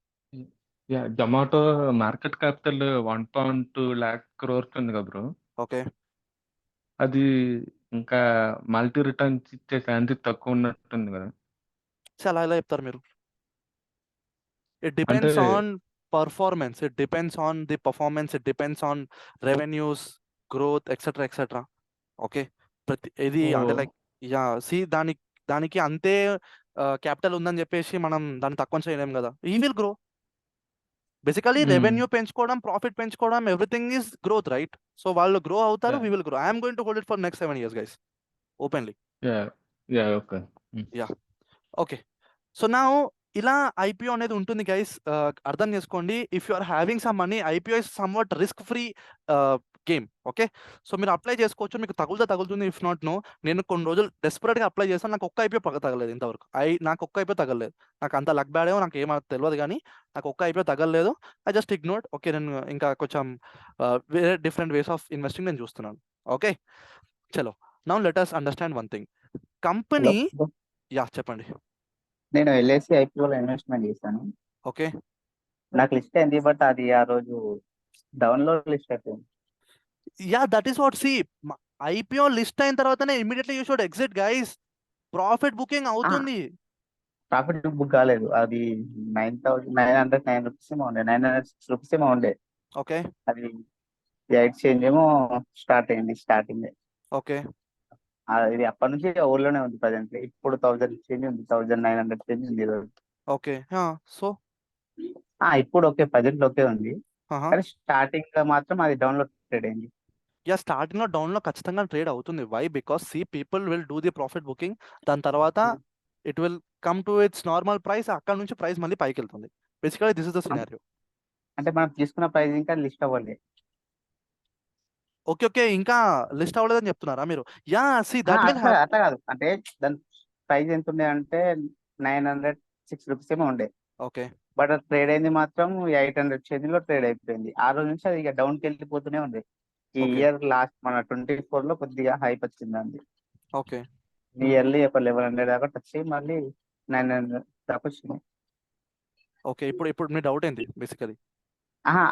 Yeah, Zomato market capital 1.2 lakh crores ఉంది కదా బ్రో. ఓకే, అది ఇంకా మల్టీ రిటర్న్స్ ఇచ్చే ఛాన్స్ తక్కువ ఉన్నట్టుంది కదా. సో అలా ఎలా చెప్తారు మీరు? It అంటే depends on performance. It depends on the performance. It depends on revenues, growth, etc. etc. Okay, ఇది అంటే ఓ లైక్ దానికి అంతే క్యాపిటల్ ఉందని చెప్పేసి మనం దాన్ని తక్కువ చేయలేం కదా. ఈ విల్ గ్రో. బేసికలీ రెవెన్యూ పెంచుకోవడం, ప్రాఫిట్ పెంచుకోవడం, everything is growth, right? So వాళ్ళు గ్రో అవుతారు, yeah we will grow. I'm going to hold it for next 7 years, guys, openly. Yeah yeah okay. Yeah, okay. So నా ఇలా IPO అనేది ఉంటుంది guys, అర్థం చేసుకోండి. If you are having some money, IPO is somewhat risk free game. Okay, so మీరు apply చేసుకోవచ్చు, మీకు తగులుతుంది. ఇఫ్ నాట్ నో, నేను కొన్ని రోజులు డెస్పరేట్గా అప్లై చేస్తాను, నాకు ఒక్క ఐపీఓ తగలేదు ఇంతవరకు. నాకు ఒక్క ఐపీఓ తగలేదు. నాకు అంత లక్ బ్యాడేమో నాకు ఏమో తెలియదు, కానీ నాకు ఒక్క ఐపీఓ తగలేదు. I just ignored. ఓకే, నేను ఇంకా కొంచెం వేరే డిఫరెంట్ వేస్ ఆఫ్ ఇన్వెస్టింగ్ నేను చూస్తున్నాను. ఓకే, చలో, now let us understand one thing. Company, yeah చెప్పండి. నేను ఎల్ఐసి ఐపీఓలో ఇన్వెస్ట్మెంట్ చేశాను. ఓకే, నాకు లిస్ట్ అయింది, బట్ అది ఆ రోజు డౌన్లోడ్ లిస్ట్ అయిపోయింది. Yeah, that is what. See, IPO list అయిన తర్వాతనే immediately you should exit guys. Profit booking అవుతుంది. ప్రాఫిట్ బుక్ కాలేదు, అది 9,909 రూపీస్ ఏమో ఉండే, 906 రూపీస్ ఏమో ఉండే. ఓకే, అది ఎక్స్చేంజ్ ఏమో స్టార్ట్ అయింది స్టార్టింగ్. ఓకే, ఇది అప్పటి నుంచి ఊర్లోనే ఉంది ప్రజెంట్. ఇప్పుడు 1000 చేంజ్ ఉంది, 1900 చేంజ్ ఉంది ఈరోజు. ఓకే. సో ఇప్పుడు ఓకే, ప్రజెంట్ ఓకే ఉంది, కానీ స్టార్టింగ్ లో మాత్రం అది డౌన్లోడ్ ట్రేడ్ అయింది. యా, స్టార్టింగ్ లో డౌన్ లో ఖచ్చితంగా ట్రేడ్ అవుతుంది. Why? Because see, people will do the profit booking. దాని తర్వాత it will come to its normal price. అక్కడ నుంచి ప్రైస్ మళ్ళీ పైకి వెళ్తుంది. Basically this is the scenario. అంటే మనం తీసుకున్న ప్రైస్ ఇంకా లిస్ట్ అవ్వలేదు. ఓకే, ఓకే, ఇంకా లిస్ట్ అవ్వలేదని చెప్తున్నారా మీరు? యా, సి దట్ విల్ అట్లా అట్లా కాదు, అంటే దాని ప్రైస్ ఎంత ఉండే అంటే 906 రూపీస్ ఏమో ఉండే. ఓకే, బట్ అది ట్రేడ్ అయింది మాత్రం 800 చేంజ్ లో ట్రేడ్ అయిపోయింది. ఆ రోజు నుంచి అది ఇక డౌన్ కి వెళ్ళిపోతూనే ఉంది. ఈ ఓకే, ఇయర్ లాస్ట్ మన 24 లో కొద్దిగా హైప్ వచ్చింది అంది. ఓకే, నియర్లీ ఒక 1100 దాకా టచ్ అయ్యి మళ్ళీ 900 దాకా వచ్చింది. ఓకే. ఇప్పుడు మీ డౌట్ ఏంటి బేసికలీ? ఆహా,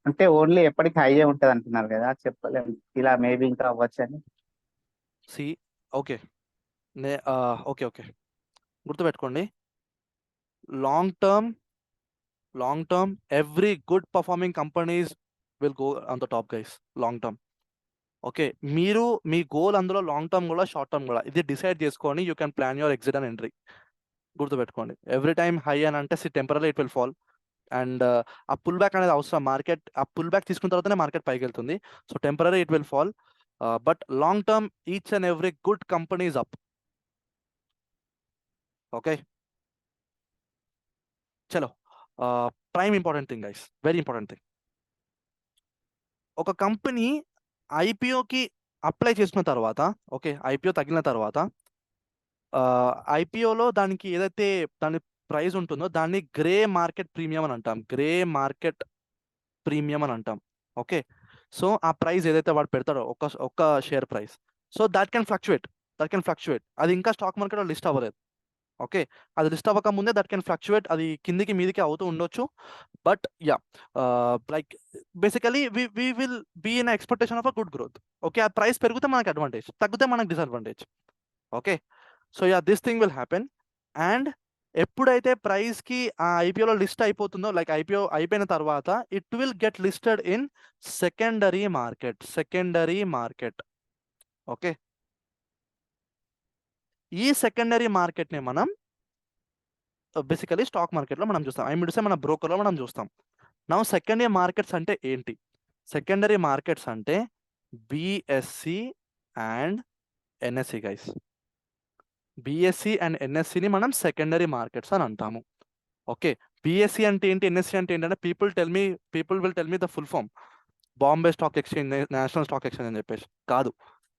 అంటే ఓన్లీ ఎప్పటికి హై ఉంటది అంటున్నారు కదా, చెప్పలేము. ఇలా మేబీ ఇంకా అవ్వచ్చు అని. సి, ఓకే, ఓకే, ఓకే, గుర్తుపెట్టుకోండి. Long term every good performing companies will go on the top, guys. long term. Okay, మీరు మీ గోల్ అందులో లాంగ్ టర్మ్ కూడా షార్ట్ టర్మ్ కూడా ఇది డిసైడ్ చేసుకొని you can plan your exit and entry. గుర్తుపెట్టుకోండి, every time high అని అంటే temporary it will fall. And ఆ పుల్ బ్యాక్ అనేది అవసరం. మార్కెట్ ఆ పుల్ బ్యాక్ తీసుకున్న తర్వాతనే మార్కెట్ పైకి వెళ్తుంది. So temporary it will fall, but long term each and every good company is up. Okay, చలో, prime important thing guys, very important thing. ఒక కంపెనీ ఐపీఓకి అప్లై చేసిన తర్వాత, ఓకే, ఐపీఓ తగిలిన తర్వాత, ఐపీఓలో దానికి ఏదైతే దాని ప్రైస్ ఉంటుందో దాన్ని గ్రే మార్కెట్ ప్రీమియం అని అంటాం. గ్రే మార్కెట్ ప్రీమియం అని అంటాం. ఓకే, సో ఆ ప్రైస్ ఏదైతే వాడు పెడతాడో ఒక్క share price, so that can fluctuate. అది ఇంకా స్టాక్ మార్కెట్లో లిస్ట్ అవ్వలేదు. ఓకే, అది లిస్ట్ అవ్వక ముందే దట్ కెన్ ఫ్లక్చువేట్. అది కిందికి మీదికి అవుతూ ఉండొచ్చు. But yeah, like basically we will be in expectation of a good growth. Okay, ఆ ప్రైస్ పెరిగితే మనకి అడ్వాంటేజ్, తగ్గితే మనకి disadvantage. Okay, so yeah, this thing will happen. And ఎప్పుడైతే ప్రైస్ కి ఆ ఐపీఓలో లిస్ట్ అయిపోతుందో, లైక్ ఐపీఓ అయిపోయిన తర్వాత it will get listed in secondary market. Okay, ఈ సెకండరీ మార్కెట్ని మనం బేసికలీ స్టాక్ మార్కెట్లో మనం చూస్తాం. ఐ మీన్ టు సే మన బ్రోకర్లో మనం చూస్తాం. నా సెకండరీ మార్కెట్స్ అంటే ఏంటి? సెకండరీ మార్కెట్స్ అంటే BSE and NSE guys. BSE and ఎన్ఎస్సిని మనం సెకండరీ మార్కెట్స్ అని అంటాము. ఓకే, బిఎస్సి అంటే ఏంటి, ఎన్ఎస్సి అంటే ఏంటంటే people will tell me the full form. Bombay stock exchange, national stock exchange అని చెప్పేసి కాదు.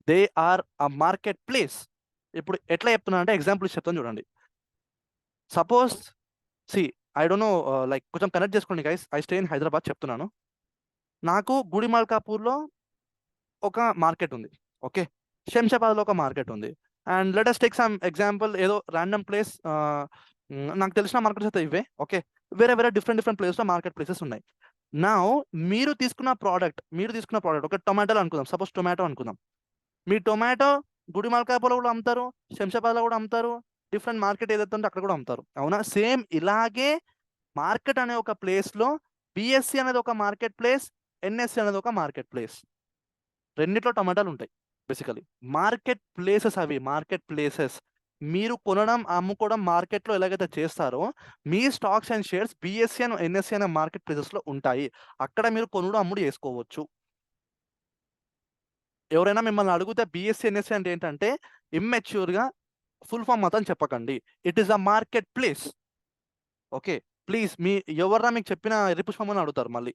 They are a market place. ఇప్పుడు ఎట్లా చెప్తున్నా అంటే ఎగ్జాంపుల్ చెప్తాను చూడండి. Suppose see, I don't know, like కొంచెం కనెక్ట్ చేసుకోండి guys. I stay in Hyderabad చెప్తున్నాను. నాకు గుడిమల్కాపూర్లో ఒక మార్కెట్ ఉంది. ఓకే, శంషాబాద్లో ఒక మార్కెట్ ఉంది. And let us take some example, ఏదో ర్యాండమ్ ప్లేస్, నాకు తెలిసిన మార్కెట్స్ అయితే ఇవే. ఓకే, వేరే వేరే డిఫరెంట్ ప్లేస్లో మార్కెట్ ప్లేసెస్ ఉన్నాయి. నా మీరు తీసుకున్న ప్రోడక్ట్ ఒక టొమాటోలు అనుకుందాం, సపోజ్ టొమాటో అనుకుందాం. మీ టొమాటో గుడిమల్కాపులో కూడా అమ్ముతారు, శంషాబాద్లో కూడా అమ్ముతారు, డిఫరెంట్ మార్కెట్ ఏదైతే ఉందో అక్కడ కూడా అమ్ముతారు. అవునా? సేమ్ ఇలాగే మార్కెట్ అనే ఒక ప్లేస్లో బిఎస్సి అనేది ఒక మార్కెట్ ప్లేస్, ఎన్ఎస్సి అనేది ఒక మార్కెట్ ప్లేస్. రెండిట్లో టమాటాలు ఉంటాయి. బేసికలీ మార్కెట్ ప్లేసెస్ అవి, మార్కెట్ ప్లేసెస్. మీరు కొనడం అమ్ముకోవడం మార్కెట్లో ఎలాగైతే చేస్తారో, మీ stocks and shares BSE and NSE అనే మార్కెట్ ప్లేసెస్లో ఉంటాయి. అక్కడ మీరు కొనుడు అమ్ముడు చేసుకోవచ్చు. ఎవరైనా మిమ్మల్ని అడిగితే బిఎస్సి ఎన్ఎస్సి అంటే ఏంటంటే, ఇమ్మెచ్యూర్గా ఫుల్ ఫామ్ మాత్రం చెప్పకండి. It is a market place. Okay, please మీ ఎవరైనా మీకు చెప్పిన ఎర్రిపుష్పమని అడుగుతారు మళ్ళీ.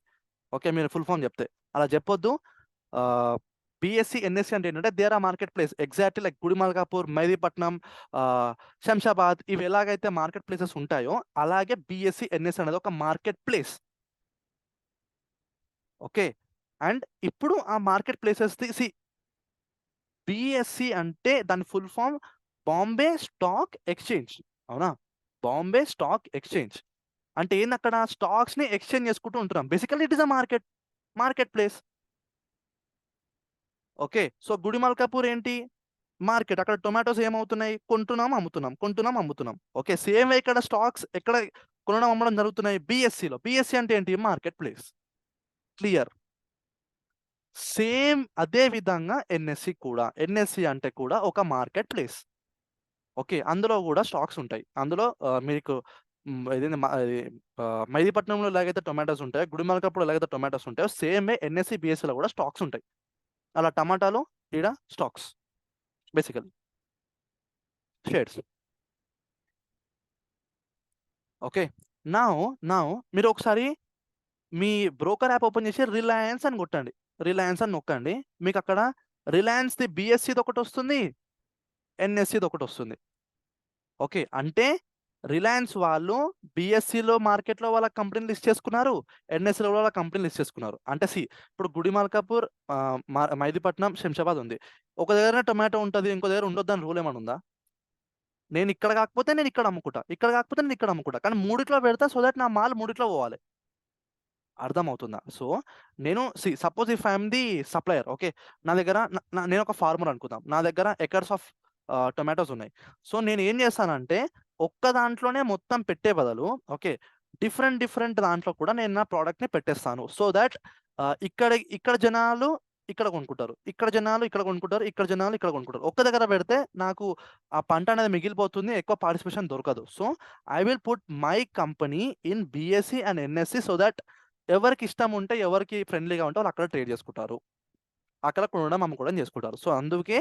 ఓకే, మీరు ఫుల్ ఫామ్ చెప్తే అలా చెప్పొద్దు. బిఎస్సి ఎన్ఎస్సి అంటే ఏంటంటే there are market place, exactly like Gudimalkapur, Mehdipatnam, Shamshabad, ఇవి ఎలాగైతే మార్కెట్ ప్లేసెస్ ఉంటాయో అలాగే బిఎస్సి ఎన్ఎస్సి అనేది ఒక మార్కెట్ ప్లేస్. ఓకే, అండ్ ఇప్పుడు ఆ మార్కెట్ ప్లేసెస్ బిఎస్సి అంటే దాని full form Bombay stock exchange. అవునా? బాంబే స్టాక్ ఎక్స్చేంజ్ అంటే ఏంది? అక్కడ స్టాక్స్ ని ఎక్స్చేంజ్ చేసుకుంటూ ఉంటున్నాం. Basically it is a market place. Okay, so Gudimalkapur ఏంటి? మార్కెట్. అక్కడ టొమాటోస్ ఏమవుతున్నాయి? కొంటున్నాం అమ్ముతున్నాం. ఓకే, సేమ్ ఇక్కడ స్టాక్స్ ఎక్కడ కొనడం అమ్మడం జరుగుతున్నాయి? బిఎస్సిలో. బిఎస్సి అంటే ఏంటి? Market place. క్లియర్? సేమ్ అదే విధంగా ఎన్ఎస్సి కూడా. ఎన్ఎస్సి అంటే కూడా ఒక మార్కెట్ ప్లేస్. ఓకే, అందులో కూడా స్టాక్స్ ఉంటాయి. అందులో మీకు ఇదేంటి మెహదీపట్నంలో ఎలాగైతే టొమాటోస్ ఉంటాయో, గుడిమల్కాపూర్లో ఎలాగైతే టొమాటోస్ ఉంటాయో, సేమ్ ఎన్ఎస్సి బిఎస్సిలో కూడా స్టాక్స్ ఉంటాయి. అలా టమాటాలు ఈడ స్టాక్స్, బేసికలీ షేర్స్. ఓకే, నా మీరు ఒకసారి మీ బ్రోకర్ యాప్ ఓపెన్ చేసి రిలయన్స్ అని కొట్టండి. రిలయన్స్ అని నొక్కండి. మీకు అక్కడ రిలయన్స్ది బిఎస్సిది ఒకటి వస్తుంది, ఎన్ఎస్సిది ఒకటి వస్తుంది. ఓకే, అంటే రిలయన్స్ వాళ్ళు బిఎస్సిలో మార్కెట్లో వాళ్ళ కంపెనీ లిస్ట్ చేసుకున్నారు, ఎన్ఎస్సిలో వాళ్ళ కంపెనీ లిస్ట్ చేసుకున్నారు. అంటే ఇప్పుడు గుడిమల్కాపూర్, మెహదీపట్నం, శంషాబాద్ ఉంది. ఒక దగ్గర టొమాటో ఉంటుంది, ఇంకో దగ్గర ఉండొద్దని రూల్ ఏమైనా ఉందా? నేను ఇక్కడ కాకపోతే నేను ఇక్కడ అమ్ముకుంటా, ఇక్కడ కాకపోతే నేను ఇక్కడ అమ్ముకుంటా, కానీ మూడిట్లో పెడతా, సో దట్ నా మాల్ మూడిట్లో పోవాలి. అర్థమవుతుందా? సో నేను suppose if I'm the supplier. Okay, నా దగ్గర నేను ఒక ఫార్మర్ అనుకుందాం, నా దగ్గర ఎకర్స్ ఆఫ్ టొమాటోస్ ఉన్నాయి. సో నేను ఏం చేస్తానంటే ఒక్క దాంట్లోనే మొత్తం పెట్టే బదులు, ఓకే, డిఫరెంట్ దాంట్లో కూడా నేను నా ప్రోడక్ట్ని పెట్టేస్తాను. సో దట్ ఇక్కడ జనాలు ఇక్కడ కొనుక్కుంటారు, ఇక్కడ జనాలు ఇక్కడ కొనుక్కుంటారు, ఇక్కడ జనాలు ఇక్కడ కొనుక్కుంటారు. ఒక్క దగ్గర పెడితే నాకు ఆ పంట అనేది మిగిలిపోతుంది, ఎక్కువ పార్టిసిపేషన్ దొరకదు. So I will put my company in BSC and NSC so that ఎవరికి ఇష్టం ఉంటే, ఎవరికి ఫ్రెండ్లీగా ఉంటే వాళ్ళు అక్కడ ట్రేడ్ చేసుకుంటారు, అక్కడ కొనడం అమ్ముకోవడం చేసుకుంటారు. సో అందుకే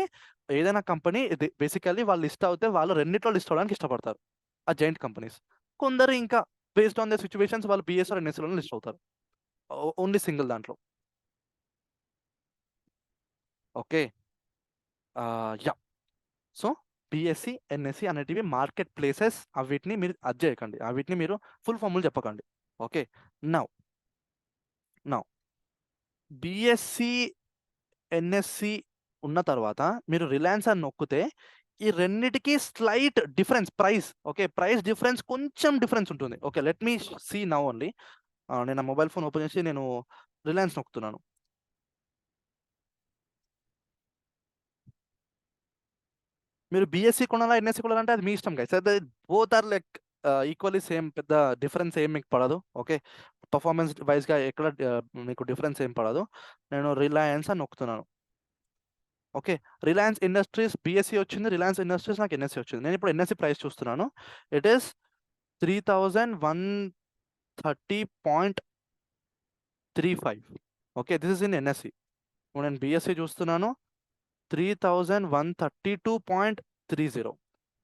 ఏదైనా కంపెనీ బేసికల్లీ వాళ్ళు లిస్ట్ అవుతే వాళ్ళు రెండిట్లో లిస్ట్ అవ్వడానికి ఇష్టపడతారు, ఆ జైంట్ కంపెనీస్. కొందరు ఇంకా బేస్డ్ ఆన్ ద సిచ్యువేషన్స్ వాళ్ళు బిఎస్ ఆర్ ఎన్ఎస్సిలో లిస్ట్ అవుతారు, ఓన్లీ సింగిల్ దాంట్లో. Okay, yeah. So BSE NSE అనేటివి మార్కెట్ ప్లేసెస్. వీటిని మీరు అది చేయకండి, వీటిని మీరు ఫుల్ ఫార్ములు చెప్పకండి. ఓకే, నౌ బిఎస్సి ఎన్ఎస్సి ఉన్న తర్వాత మీరు రిలయన్స్ అని నొక్కితే ఈ రెండిటికి slight difference price. Okay, price difference కొంచెం డిఫరెన్స్ ఉంటుంది. Okay, let me see now only. నేను మొబైల్ ఫోన్ ఓపెన్ చేసి నేను రిలయన్స్ నొక్కుతున్నాను. మీరు బిఎస్సి కొనాలా ఎన్ఎస్సి కొనాలంటే అది మీ ఇష్టం గైస్. అయితే both or like equally same, పెద్ద డిఫరెన్స్ ఏం మీకు పడదు. ఓకే, పర్ఫార్మెన్స్ వైజ్గా ఎక్కడ మీకు డిఫరెన్స్ ఏం పడదు. నేను రిలయన్స్ అని నొక్కుతున్నాను. ఓకే, రిలయన్స్ ఇండస్ట్రీస్ బిఎస్సి వచ్చింది, రిలయన్స్ ఇండస్ట్రీస్ నాకు ఎన్ఎస్సి వచ్చింది. నేను ఇప్పుడు ఎన్ఎస్సి ప్రైస్ చూస్తున్నాను. It is 3130.35. Okay, this is in NSE. నేను బిఎస్సి చూస్తున్నాను 3132.30.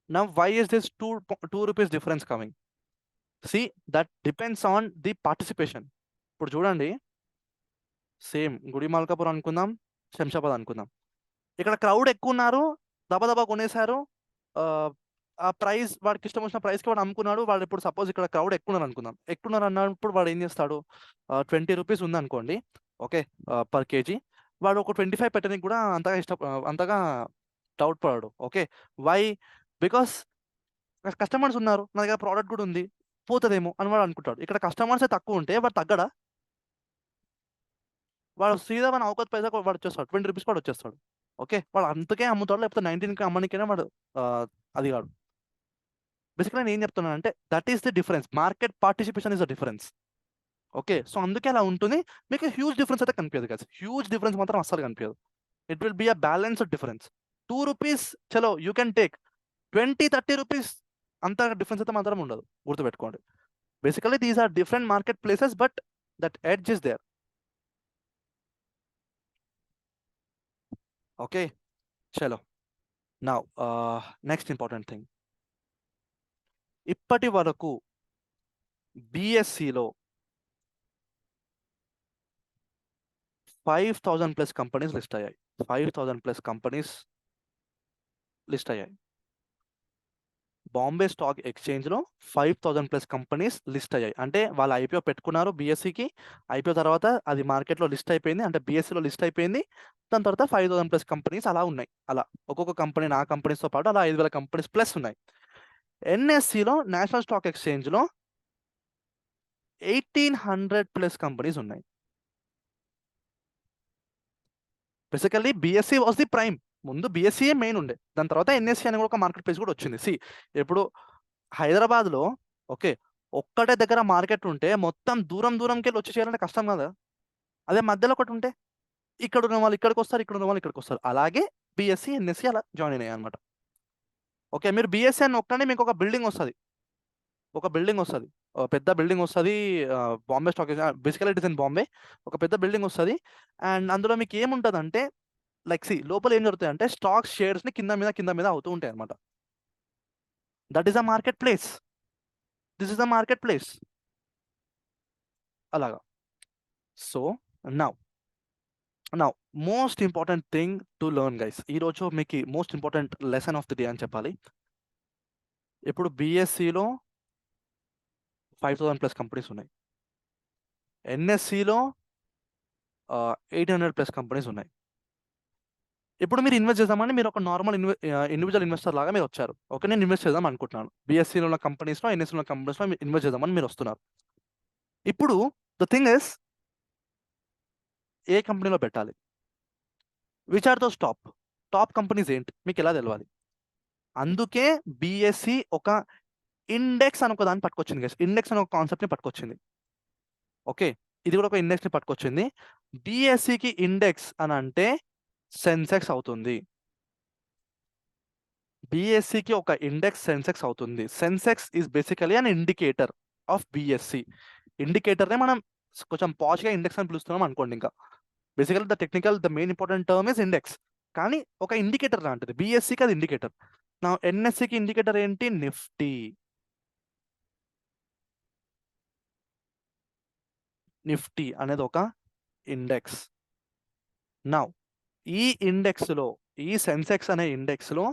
Now why is this 2 rupees difference coming? See, that depends on the participation. ఇప్పుడు చూడండి, సేమ్ గుడిమల్కాపూర్ అనుకుందాం, శంషాబాద్ అనుకుందాం. ఇక్కడ క్రౌడ్ ఎక్కువ ఉన్నారు, దబా కొనేశారు. ఆ ప్రైస్ వాడికి ఇష్టం వచ్చిన ప్రైస్కి వాడు అమ్ముకున్నాడు. వాడు ఇప్పుడు సపోజ్ ఇక్కడ క్రౌడ్ ఎక్కువ ఉన్నారు అనుకుందాం. ఎక్కువ ఉన్నారు అన్నప్పుడు వాడు ఏం చేస్తాడు? 20 రూపీస్ ఉంది అనుకోండి, ఓకే, పర్ కేజీ. వాడు ఒక 25 పెట్టడానికి కూడా అంతగా డౌట్ పడాడు. Okay, why? బికాస్ కస్టమర్స్ ఉన్నారు, నా దగ్గర ప్రోడక్ట్ కూడా ఉంది, పోతుందేమో అని వాడు అనుకుంటాడు. ఇక్కడ కస్టమర్స్ తక్కువ ఉంటే వాడు తగ్గడా? వాడు సీదా మన అవకాశ పైసా వాడు వచ్చేస్తాడు, 20 రూపీస్ వాడు వచ్చేస్తాడు. ఓకే, వాడు అంతకే అమ్ముతాడు, లేకపోతే 19కి అమ్మనికైనా వాడు అది కాదు. బేసిక్గా నేను ఏం చెప్తున్నాను అంటే that is the difference. Market participation is the difference. Okay, so అందుకే అలా ఉంటుంది. మీకు హ్యూజ్ డిఫరెన్స్ అయితే కనిపించదు కదా, హ్యూజ్ డిఫరెన్స్ మాత్రం అస్సలు కనిపించదు. It will be a balanced difference. 2 rupees చలో యూ కెన్ టేక్, 20-30 రూపీస్ అంత డిఫరెన్స్ అయితే మాత్రం ఉండదు, గుర్తుపెట్టుకోండి. Basically these are different market places, but that edge is there. Okay, చలో నౌ నెక్స్ట్ ఇంపార్టెంట్ థింగ్. ఇప్పటి వరకు బిఎస్సిలో 5,000+ కంపెనీస్ లిస్ట్ అయ్యాయి. 5,000+ కంపెనీస్ లిస్ట్ అయ్యాయి. బాంబే స్టాక్ ఎక్స్చేంజ్లో 5,000+ కంపెనీస్ లిస్ట్ అయ్యాయి. అంటే వాళ్ళు ఐపీఓ పెట్టుకున్నారు బిఎస్సికి, ఐపీఓ తర్వాత అది మార్కెట్లో లిస్ట్ అయిపోయింది, అంటే బిఎస్సిలో లిస్ట్ అయిపోయింది. దాని తర్వాత 5,000+ కంపెనీస్ అలా ఉన్నాయి. అలా ఒక్కొక్క కంపెనీ నా కంపెనీస్తో పాటు అలా 5,000 కంపెనీస్ ప్లస్ ఉన్నాయి. ఎన్ఎస్సిలో నేషనల్ స్టాక్ ఎక్స్చేంజ్లో 1,800+ కంపెనీస్ ఉన్నాయి. Basically BSc was the prime. ముందు బిఎస్సిఏ మెయిన్ ఉండే, దాని తర్వాత ఎన్ఎస్సి అనే ఒక మార్కెట్ ప్లేస్ కూడా వచ్చింది. ఇప్పుడు హైదరాబాద్లో ఓకే ఒక్కటే దగ్గర మార్కెట్ ఉంటే మొత్తం దూరంకి వెళ్ళి వచ్చి చేయాలంటే కష్టం కదా. అదే మధ్యలో ఒకటి ఉంటే ఇక్కడ ఉన్న వాళ్ళు ఇక్కడికి వస్తారు, ఇక్కడ ఉన్న వాళ్ళు ఇక్కడికి వస్తారు. అలాగే బిఎస్సి ఎన్ఎస్సి అలా జాయిన్ అయ్యాయి అనమాట. ఓకే, మీరు బిఎస్సి అని ఒక్కనే మీకు ఒక బిల్డింగ్ వస్తుంది, పెద్ద బిల్డింగ్ వస్తుంది. Bombay stock basically it is in Bombay. ఒక పెద్ద బిల్డింగ్ వస్తుంది, అండ్ అందులో మీకు ఏముంటుంది అంటే లైక్ లోపల ఏం జరుగుతాయి అంటే స్టాక్ షేర్స్ని కింద మీద అవుతూ ఉంటాయి అనమాట. That is a market place. This is the market place అలాగా. So now most important thing to learn guys, ఈరోజు మీకు most important lesson of the day అని చెప్పాలి. ఇప్పుడు బిఎస్సిలో 5,000+ కంపెనీస్ ఉన్నాయి, ఎన్ఎస్సిలో 800+ కంపెనీస్ ఉన్నాయి. ఇప్పుడు మీరు ఇన్వెస్ట్ చేద్దామని మీరు ఒక నార్మల్ ఇండివిజువల్ ఇన్వెస్టర్ లాగా మీరు వచ్చారు. ఓకే, నేను ఇన్వెస్ట్ చేద్దాం అనుకుంటున్నాను, బిఎస్సిలో ఉన్న కంపెనీస్లో ఎన్ఎస్సిలో ఉన్న కంపెనీస్లో ఇన్వెస్ట్ చేద్దామని మీరు వస్తున్నారు. ఇప్పుడు ద థింగ్ ఇస్, ఏ కంపెనీలో పెట్టాలి? Which are those top companies ఏంటి మీకు ఎలా తెలవాలి? అందుకే బిఎస్సి ఒక ఇండెక్స్ అని ఒక దాన్ని పట్టుకొచ్చింది గైస్. ఇండెక్స్ అనే ఒక కాన్సెప్ట్ని పట్టుకొచ్చింది. ఓకే, ఇది కూడా ఒక ఇండెక్స్ని పట్టుకొచ్చింది. బిఎస్సికి ఇండెక్స్ అని అంటే సెన్సెక్స్ అవుతుంది. బిఎస్సికి ఒక ఇండెక్స్ సెన్సెక్స్ అవుతుంది. Sensex is basically an indicator of BSE. ఇండికేటర్నే మనం కొంచెం పాష్గా ఇండెక్స్ అని పిలుస్తున్నాం అనుకోండి. ఇంకా basically the main important term is index, కానీ ఒక ఇండికేటర్ లాంటిది. బిఎస్సికి అది ఇండికేటర్. నా ఎన్ఎస్సికి ఇండికేటర్ ఏంటి? నిఫ్టీ. నిఫ్టీ అనేది ఒక ఇండెక్స్. నా ఈ ఇండెక్స్లో, ఈ సెన్సెక్స్ అనే ఇండెక్స్లో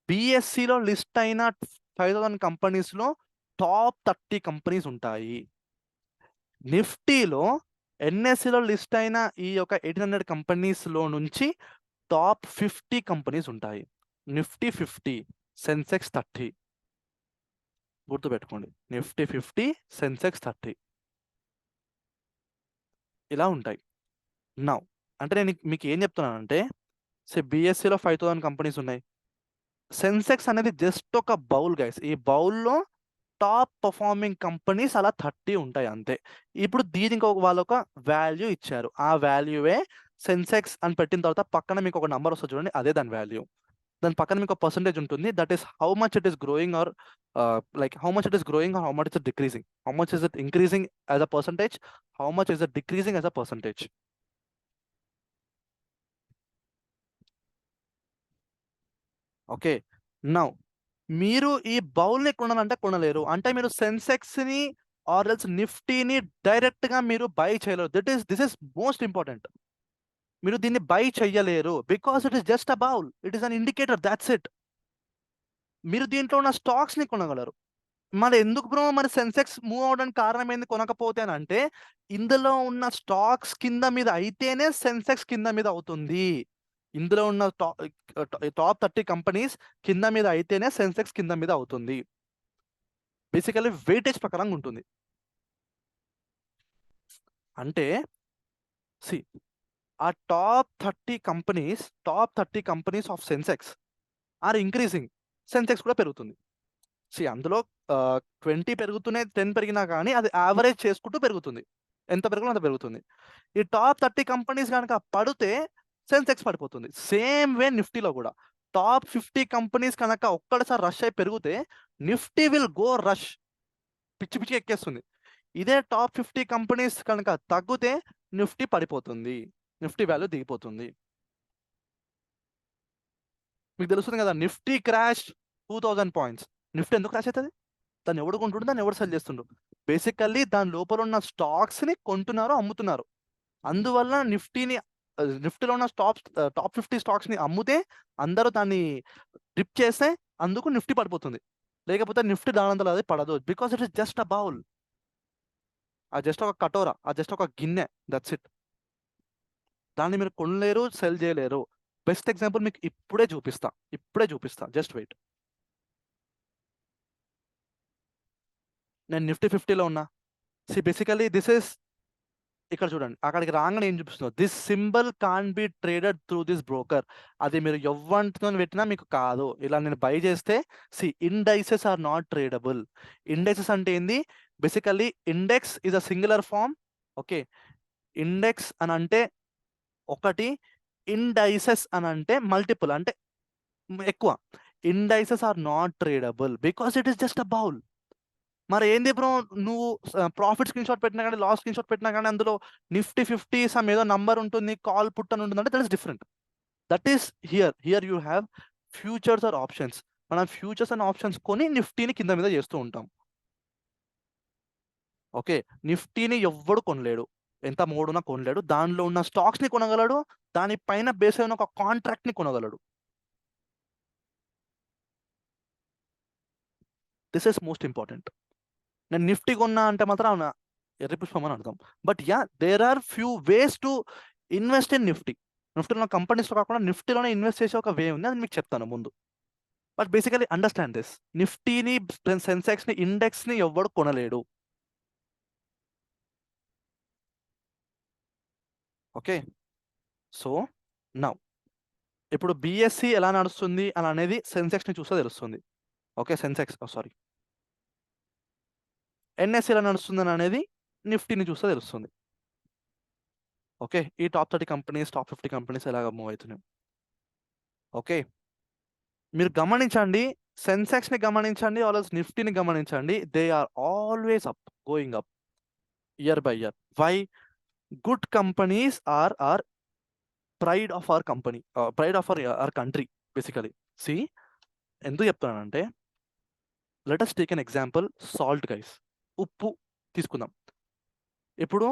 బిఎస్సిలో లిస్ట్ అయిన 5,000 కంపెనీస్లో టాప్ 30 కంపెనీస్ ఉంటాయి. నిఫ్టీలో ఎన్ఎస్సిలో లిస్ట్ అయిన ఈ యొక్క 800 కంపెనీస్లో నుంచి టాప్ 50 కంపెనీస్ ఉంటాయి. నిఫ్టీ 50, సెన్సెక్స్ 30. గుర్తుపెట్టుకోండి, నిఫ్టీ 50, సెన్సెక్స్ 30 ఇలా ఉంటాయి. నౌ అంటే నేను మీకు ఏం చెప్తున్నానంటే బిఎస్సిలో 5,000 కంపెనీస్ ఉన్నాయి. సెన్సెక్స్ అనేది జస్ట్ ఒక బౌల్ గైస్. ఈ బౌల్లో టాప్ పర్ఫార్మింగ్ కంపెనీస్ అలా 30 ఉంటాయి అంతే. ఇప్పుడు దీనికి వాళ్ళు ఒక వాల్యూ ఇచ్చారు, ఆ వాల్యూవే సెన్సెక్స్ అని పెట్టిన తర్వాత పక్కన మీకు ఒక నెంబర్ వస్తుంది చూడండి, అదే దాని వాల్యూ. దాని పక్కన మీకు ఒక పర్సంటేజ్ ఉంటుంది, that is how much it is growing or how much it is growing or how much it decreasing. How much is it increasing as a percentage, how much is it decreasing as a percentage. Okay, now మీరు ఈ బౌల్ని కొనాలంటే కొనలేరు. అంటే మీరు సెన్సెక్స్ని or else నిఫ్టీని డైరెక్ట్గా మీరు by చేయలేరు. This is most important. మీరు దీన్ని బై చెయ్యలేరు because it is just a bowl, it is an indicator, that's it. మీరు దీంట్లో ఉన్న స్టాక్స్ని కొనగలరు. మరి ఎందుకు బ్రో మరి సెన్సెక్స్ మూవ్ అవడానికి కారణం ఏంది కొనకపోతే అని అంటే, ఇందులో ఉన్న స్టాక్స్ కింద మీద అయితేనే సెన్సెక్స్ కింద మీద అవుతుంది. ఇందులో ఉన్న టాప్ 30 కంపెనీస్ కింద మీద అయితేనే సెన్సెక్స్ కింద మీద అవుతుంది. బేసికల్లీ వెయిటేజ్ ప్రకారంగా ఉంటుంది. అంటే సి ఆ top 30 companies of Sensex are increasing, Sensex కూడా పెరుగుతుంది. అందులో 20 పెరుగుతూనే 10 పెరిగినా కానీ అది యావరేజ్ చేసుకుంటూ పెరుగుతుంది. ఎంత పెరుగుతుందో అంత పెరుగుతుంది. ఈ టాప్ 30 కంపెనీస్ కనుక పడితే సెన్సెక్స్ పడిపోతుంది. సేమ్ వే నిఫ్టీలో కూడా టాప్ 50 కంపెనీస్ కనుక ఒక్కడిసారి రష్ అయి పెరిగితే నిఫ్టీ విల్ గో రష్, పిచ్చి పిచ్చి ఎక్కేస్తుంది. ఇదే టాప్ 50 కంపెనీస్ కనుక తగ్గితే నిఫ్టీ పడిపోతుంది, నిఫ్టీ వాల్యూ దిగిపోతుంది. మీకు తెలుస్తుంది కదా, నిఫ్టీ క్రాష్ 2000 పాయింట్స్. నిఫ్టీ ఎందుకు క్రాష్ అవుతుంది? దాన్ని ఎవడు కొంటుండు, దాన్ని ఎవడు సెల్ చేస్తుండ్రు? బేసికల్లీ దాని లోపల ఉన్న స్టాక్స్ని కొంటున్నారు, అమ్ముతున్నారు. అందువల్ల నిఫ్టీలో ఉన్న టాప్ 50 స్టాక్స్ని అమ్ముతే అందరూ దాన్ని డిప్ చేస్తే అందుకు నిఫ్టీ పడిపోతుంది. లేకపోతే నిఫ్టీ దానంతలో అది పడదు. Because it is just a bowl, ఆ జస్ట్ ఒక కటోరా, ఆ జస్ట్ ఒక గిన్నె, దట్స్ ఇట్. దాన్ని మీరు కొనలేరు, సెల్ చేయలేరు. బెస్ట్ ఎగ్జాంపుల్ మీకు ఇప్పుడే చూపిస్తా, జస్ట్ వెయిట్. నేను నిఫ్టీ 50లో ఉన్నా. బేసికలీ దిస్ ఇస్, ఇక్కడ చూడండి, అక్కడికి రాగానే ఏం చూపిస్తున్నా, this symbol can be traded through this broker. అది మీరు ఎవ్వంతో పెట్టినా మీకు కాదు. ఇలా నేను బై చేస్తే indices are not tradable. Indices అంటే ఏంది? Basically index is a singular form. Okay, index అని అంటే ఒకటి, ఇండైసెస్ అని అంటే మల్టిపుల్, అంటే ఎక్కువ. Indices are not tradable because it is just a bowl. మరి ఏంది బ్రో, నువ్వు ప్రాఫిట్ స్క్రీన్ షాట్ పెట్టినా కానీ, లాస్ స్క్రీన్ షాట్ పెట్టినా కానీ అందులో నిఫ్టీ 50 సమ్ ఏదో నంబర్ ఉంటుంది, కాల్ పుట్ అని ఉంటుంది, అంటే that is different. That is here you have futures or options. మనం ఫ్యూచర్స్ అండ్ ఆప్షన్స్ కొని నిఫ్టీని కింద మీద చేస్తూ ఉంటాం. ఓకే, నిఫ్టీని ఎవ్వడు కొనలేడు, ఎంత మోడున్నా కొనలేడు. దానిలో ఉన్న స్టాక్స్ని కొనగలడు, దానిపైన బేస్ అయిన ఒక కాంట్రాక్ట్ని కొనగలడు. This is most important. నేను నిఫ్టీ కొన్నా అంటే మాత్రం ఎర్రి పుష్పం అని అర్థం. But there are few ways to invest in Nifty. నిఫ్టీలో ఉన్న కంపెనీస్లో కాకుండా నిఫ్టీలోనే ఇన్వెస్ట్ చేసే ఒక వే ఉంది, అది మీకు చెప్తాను ముందు. బట్ బేసికలీ అండర్స్టాండ్ దిస్, నిఫ్టీని, సెన్సెక్స్ని, ఇండెక్స్ని ఎవ్వడు కొనలేడు. ఓకే, సో నౌ ఇప్పుడు బిఎస్సి ఎలా నడుస్తుంది అని అనేది సెన్సెక్స్ని చూస్తే తెలుస్తుంది. ఓకే, ఎన్ఎస్సి ఎలా నడుస్తుంది అని అనేది నిఫ్టీని చూస్తే తెలుస్తుంది. ఓకే, ఈ టాప్ 30 కంపెనీస్, టాప్ 50 కంపెనీస్ ఎలాగ మూవ్ అవుతున్నాయి. ఓకే, మీరు గమనించండి, సెన్సెక్స్ని గమనించండి, ఆల్వేస్ నిఫ్టీని గమనించండి. They are always up, going up year by year. Why? Good companies are pride of our company, pride of our country. Basically ఎందుకు చెప్తున్నానంటే, let us take an example, salt guys, ఉప్పు తీసుకుందాం. ఇప్పుడు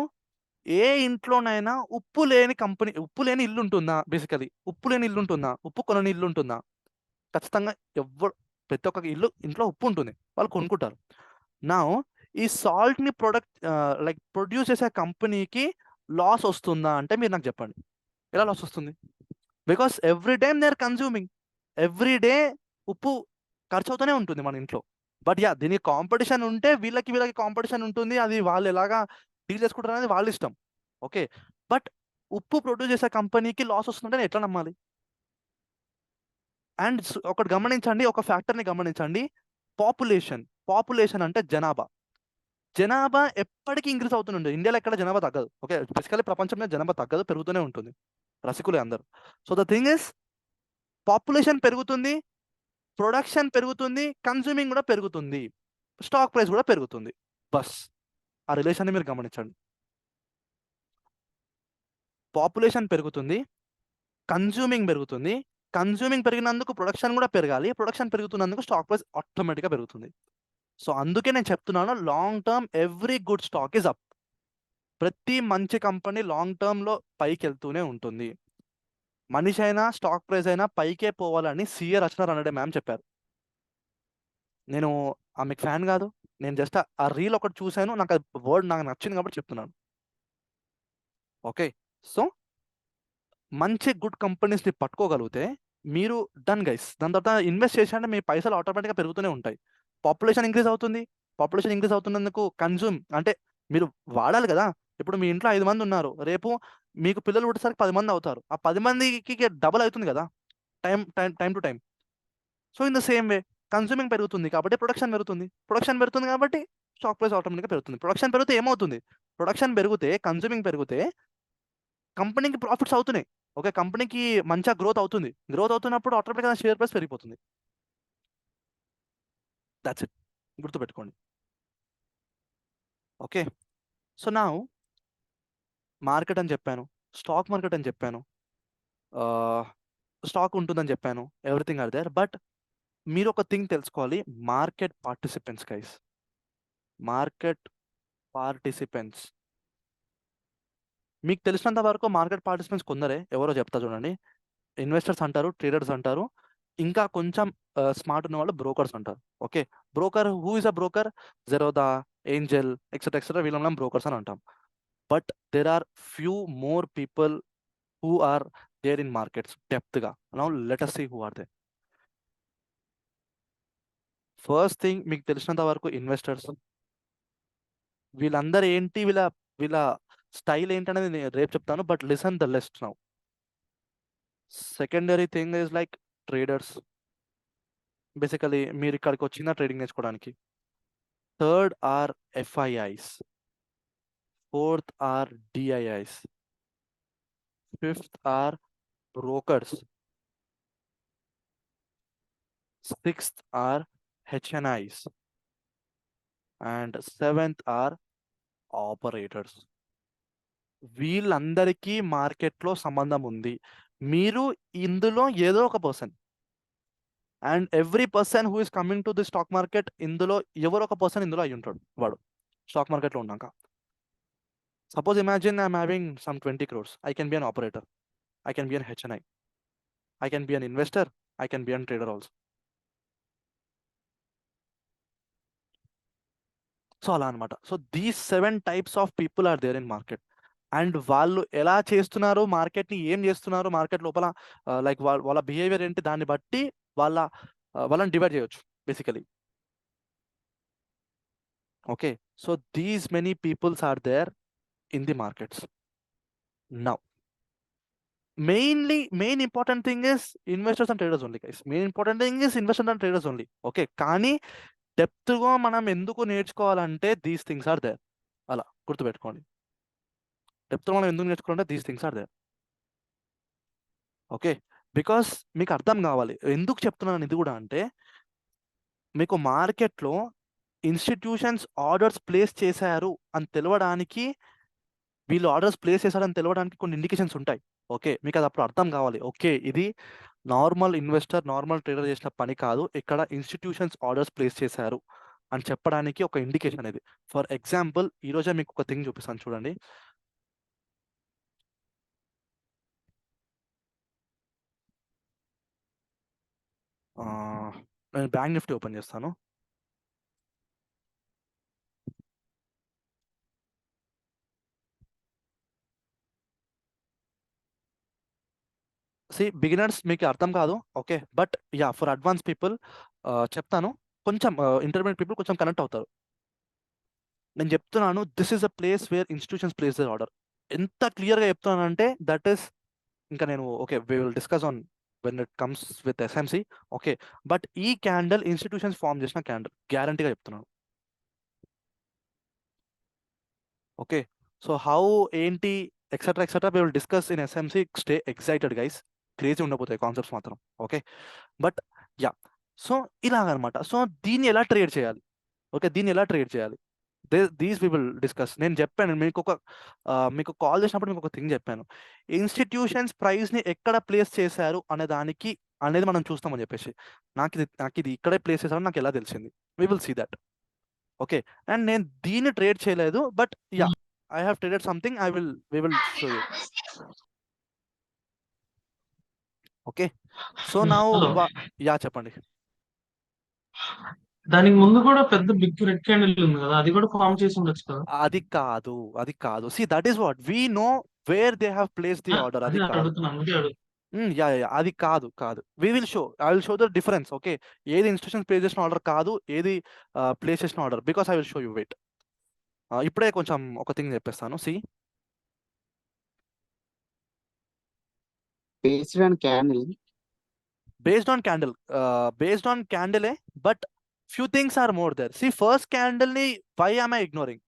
ఏ ఇంట్లోనైనా ఉప్పు లేని ఇల్లు ఉంటుందా? బేసికలీ ఉప్పు లేని ఇల్లు ఉంటుందా? ఉప్పు కొనని ఇల్లు ఉంటుందా? ఖచ్చితంగా ప్రతి ఒక్క ఇంట్లో ఉప్పు ఉంటుంది, వాళ్ళు కొనుక్కుంటారు. నా ఈ సాల్ట్ని ప్రొడ్యూస్ చేసే కంపెనీకి లాస్ వస్తుందా అంటే మీరు నాకు చెప్పండి, ఎలా లాస్ వస్తుంది? Because every time they are consuming, every day ఉప్పు ఖర్చు అవుతూనే ఉంటుంది మన ఇంట్లో. బట్ దీనికి కాంపిటీషన్ ఉంటే వీళ్ళకి కాంపిటీషన్ ఉంటుంది, అది వాళ్ళు ఎలాగా డీల్ చేసుకుంటారు అనేది వాళ్ళ ఇష్టం. ఓకే, బట్ ఉప్పు ప్రొడ్యూస్ చేసే కంపెనీకి లాస్ వస్తుంటే ఎట్లా నమ్మాలి? అండ్ ఒకటి గమనించండి, ఒక ఫ్యాక్టర్ని గమనించండి, పాపులేషన్ అంటే జనాభా ఎప్పటికీ ఇంక్రీజ్ అవుతుంటుంది. ఇండియాలో ఎక్కడ జనాభా తగ్గదు. ఓకే, బేసికలీ ప్రపంచంలో జనాభా తగ్గదు, పెరుగుతూనే ఉంటుంది, రసికులే అందరు. So the thing is, population పెరుగుతుంది, ప్రొడక్షన్ పెరుగుతుంది, కన్జ్యూమింగ్ కూడా పెరుగుతుంది, స్టాక్ ప్రైస్ కూడా పెరుగుతుంది. బస్ ఆ రిలేషన్ని మీరు గమనించండి. పాపులేషన్ పెరుగుతుంది, కన్జ్యూమింగ్ పెరుగుతుంది, కన్జ్యూమింగ్ పెరిగినందుకు ప్రొడక్షన్ కూడా పెరగాలి, ప్రొడక్షన్ పెరుగుతున్నందుకు స్టాక్ ప్రైస్ ఆటోమేటిక్గా పెరుగుతుంది. సో అందుకే నేను చెప్తున్నాను, long term every good stock is up. ప్రతి మంచి కంపెనీ లాంగ్ టర్మ్లో పైకి వెళ్తూనే ఉంటుంది. మనిషి అయినా స్టాక్ ప్రైస్ అయినా పైకే పోవాలని సిఏ రచన రనడే మ్యామ్ చెప్పారు. నేను ఆమెకు ఫ్యాన్ కాదు, నేను జస్ట్ ఆ రీల్ ఒకటి చూశాను, నాకు వర్డ్ నాకు నచ్చింది కాబట్టి చెప్తున్నాను. ఓకే, సో మంచి గుడ్ కంపెనీస్ని పట్టుకోగలిగితే మీరు డన్ గైస్. దాని తర్వాత ఇన్వెస్ట్ చేశారంటే మీ పైసలు ఆటోమేటిక్గా పెరుగుతూనే ఉంటాయి. పాపులేషన్ ఇంక్రీజ్ అవుతుంది. పాపులేషన్ ఇంక్రీజ్ అవుతున్నందుకు కన్జ్యూమ్ అంటే మీరు వాడాలి కదా. ఇప్పుడు మీ ఇంట్లో 5 మంది ఉన్నారు, రేపు మీకు పిల్లలు పుట్టేసరికి 10 మంది అవుతారు. ఆ 10 మందికి డబుల్ అవుతుంది కదా time to time. So in the same way consuming పెరుగుతుంది కాబట్టి ప్రొడక్షన్ పెరుగుతుంది కాబట్టి స్టాక్ ప్రైస్ ఆటోమేటిక్గా పెరుగుతుంది. ప్రొడక్షన్ పెరిగితే ఏమవుతుంది? ప్రొడక్షన్ పెరిగితే కన్స్యూమింగ్ పెరిగితే కంపెనీకి ప్రాఫిట్స్ అవుతున్నాయి. ఓకే, కంపెనీకి మంచిగా గ్రోత్ అవుతున్నప్పుడు ఆటోమేటిక్గా షేర్ ప్రైస్ పెరిగిపోతుంది. దాట్స్ ఇట్, గుర్తుపెట్టుకోండి. ఓకే, సో నా మార్కెట్ అని చెప్పాను, స్టాక్ మార్కెట్ అని చెప్పాను, స్టాక్ ఉంటుందని చెప్పాను, ఎవ్రీథింగ్ ఆర్ దేర్. బట్ మీరు ఒక థింగ్ తెలుసుకోవాలి, market participants guys. Market participants మీకు తెలిసినంత వరకు మార్కెట్ పార్టిసిపెంట్స్ కొందరే, ఎవరో చెప్తా చూడండి. ఇన్వెస్టర్స్ అంటారు, ట్రేడర్స్ అంటారు, ఇంకా కొంచెం స్మార్ట్ ఉన్న వాళ్ళు బ్రోకర్స్ అంటారు. ఓకే, broker, who is a broker? Zerodha, Angel, etcetera వీళ్ళని మనం బ్రోకర్స్ అని అంటాం. But there are few more people who are there in markets డెప్త్గా. Now let us see who are there. First thing మీకు తెలిసినంత వరకు ఇన్వెస్టర్స్. వీళ్ళందరూ ఏంటి, వీళ్ళ స్టైల్ ఏంటనేది నేను రేపు చెప్తాను, but listen the list now. Secondary thing is like traders. Basically మీరు ఇక్కడికి వచ్చిన ట్రేడింగ్ నేర్చుకోవడానికి. Third or FIIs. Fourth or DIIs. Fifth or brokers. Sixth or HNIs. And seventh or operators. వీళ్ళందరికీ మార్కెట్లో సంబంధం ఉంది. మీరు ఇందులో ఏదో ఒక person, and every person who is coming to the stock market, ఇందులో ఎవరో ఒక పర్సన్ ఇందులో అయి ఉంటాడు వాడు స్టాక్ మార్కెట్లో ఉన్నాక. Suppose imagine I'm having some 20 crores. I can be an operator, I can be an HNI, I can be an investor, I can be an trader also. So అలా అనమాట. So these 7 types of people are there in market. And వాళ్ళు ఎలా చేస్తున్నారు, మార్కెట్ని ఏం చేస్తున్నారు, market లోపల like వాళ్ళ బిహేవియర్ ఏంటి, దాన్ని బట్టి వాళ్ళని డివైడ్ చేయొచ్చు basically. Okay, so these many peoples are there in the markets. Now main important thing is investors and traders only guys. Main important thing is investors and traders only. Okay, కానీ డెప్త్గా మనం ఎందుకు నేర్చుకోవాలంటే these things are there. అలా గుర్తుపెట్టుకోండి, డెప్త్గా మనం ఎందుకు నేర్చుకోవాలంటే these things are there. Okay, because మీకు అర్థం కావాలి ఎందుకు చెప్తున్నాను ఇది కూడా అంటే, మీకు మార్కెట్లో ఇన్స్టిట్యూషన్స్ ఆర్డర్స్ ప్లేస్ చేశారు అని తెలవడానికి, వీళ్ళు ఆర్డర్స్ ప్లేస్ చేశారని తెలవడానికి కొన్ని ఇండికేషన్స్ ఉంటాయి. ఓకే, మీకు అది అప్పుడు అర్థం కావాలి, ఓకే ఇది నార్మల్ ఇన్వెస్టర్, నార్మల్ ట్రేడర్ చేసిన పని కాదు, ఇక్కడ ఇన్స్టిట్యూషన్స్ ఆర్డర్స్ ప్లేస్ చేశారు అని చెప్పడానికి ఒక ఇండికేషన్ అనేది. ఫర్ ఎగ్జాంపుల్, ఈరోజే మీకు ఒక థింగ్ చూపిస్తాను చూడండి. నేను బ్యాంక్ నిఫ్టీ ఓపెన్ చేస్తాను. బిగినర్స్ మీకు అర్థం కాదు, okay, but yeah for advance people చెప్తాను. కొంచెం ఇంటర్మీడియట్ పీపుల్ కొంచెం కనెక్ట్ అవుతారు. నేను చెప్తున్నాను, this is a place where institutions place their order. ఎంత క్లియర్గా చెప్తున్నానంటే దట్ ఈస్, ఇంకా నేను okay we will discuss on when it comes with SMC. Okay, but ఈ క్యాండిల్ ఇన్స్టిట్యూషన్స్ ఫామ్ చేసిన క్యాండిల్, గ్యారంటీగా చెప్తున్నాను. ఓకే, సో హౌ ఏంటి etcetera we will discuss in SMC. Stay excited guys, crazy ఉండబోతాయి concepts మాత్రం. Okay, but yeah, so ఇలాగనమాట. So దీన్ని ఎలా ట్రేడ్ చేయాలి, ఓకే, దీన్ని ఎలా ట్రేడ్ చేయాలి, దీస్ వి విల్ డిస్కస్. నేను చెప్పాను మీకు కాల్ చేసినప్పుడు మీకు ఒక థింగ్ చెప్పాను, ఇన్స్టిట్యూషన్స్ ప్రైస్ని ఎక్కడ ప్లేస్ చేశారు అనేది మనం చూస్తామని చెప్పేసి. నాకు ఇది ఇక్కడే ప్లేస్ చేశారని నాకు ఎలా తెలిసింది, we will see that. Okay, and నేను దీన్ని ట్రేడ్ చేయలేదు, but yeah I have traded something, we will show you. Okay, so now yeah చెప్పండి. దానికి ముందు కూడా పెద్ద బిగ్ రెడ్ క్యాండిల్ ఉంది కదా, అది కూడా ఫామ్ చేసి ఉండొచ్చు కదా. అది కాదు. See that is what we know where they have placed the uh, order, అదే అది కాదు. అడుగుతున్నా, అందుకే అడుగు. అది కాదు. I will show the difference. Okay, ఏది ఇన్స్టిట్యూషన్ ప్లేస్ చేసిన ఆర్డర్ కాదు, ఏది ప్లేస్ చేసిన order, because I will show you. Wait, ఇప్పుడే కొంచెం ఒక థింగ్ చెప్పేస్తాను. See, Based on candle. based on candle, but few things are more there. See, first candle ni why am I ignoring?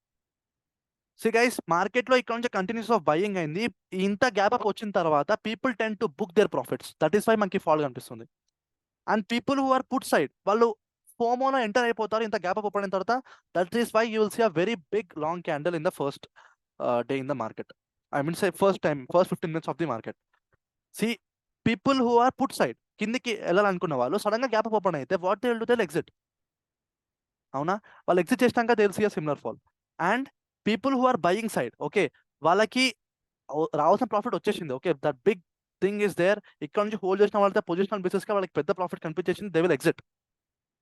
See guys, market లో ఇక్కడ నుంచి continuous of buying అయింది. ఇంత gap up వచ్చిన తర్వాత people tend to book their profits. That is why మనకి fall కనిపిస్తుంది. And people who are put side, వాళ్ళు ఫోమోలో ఎంటర్ అయిపోతారు ఇంత గ్యాప్ అప్ ఓపెన్ అయిన తర్వాత. That is why you will see a very big long candle in the first day in the market. I mean say first 15 minutes of the market. See, people who are put side, కిందికి వెళ్ళాలనుకున్న వాళ్ళు sudden గా gap up open అయితే what they will do, they exit. అవునా, వాళ్ళు exit చేసినాక they will see a similar fall. And people who are buying side, okay, వాళ్ళకి రావాల్సిన ప్రాఫిట్ వచ్చేసింది. Okay, that big thing is there. ఇక్కడ నుంచి హోల్డ్ చేసిన వాళ్ళతో పొజిషనల్ బేసిస్ గా వాళ్ళకి పెద్ద ప్రాఫిట్ కనిపించేసింది, they will exit.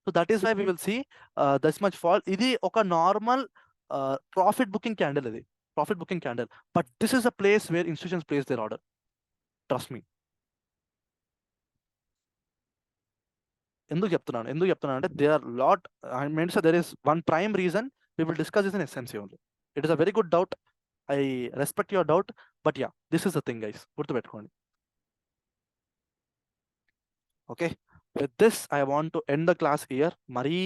So that is why we will see this much fall. ఇది ఒక నార్మల్ ప్రాఫిట్ బుకింగ్ క్యాండిల్, ఇది profit booking candle. But this is a place where institutions place their order. Trust me. ఎందుకు చెప్తున్నాను అంటే they are lot, I mean so there is one prime reason we will discuss this in SMC only. It is a very good doubt. I respect your doubt, but yeah, this is the thing guys, గుర్తుపెట్టుకోండి. Okay, with this I want to end the class here. మరీ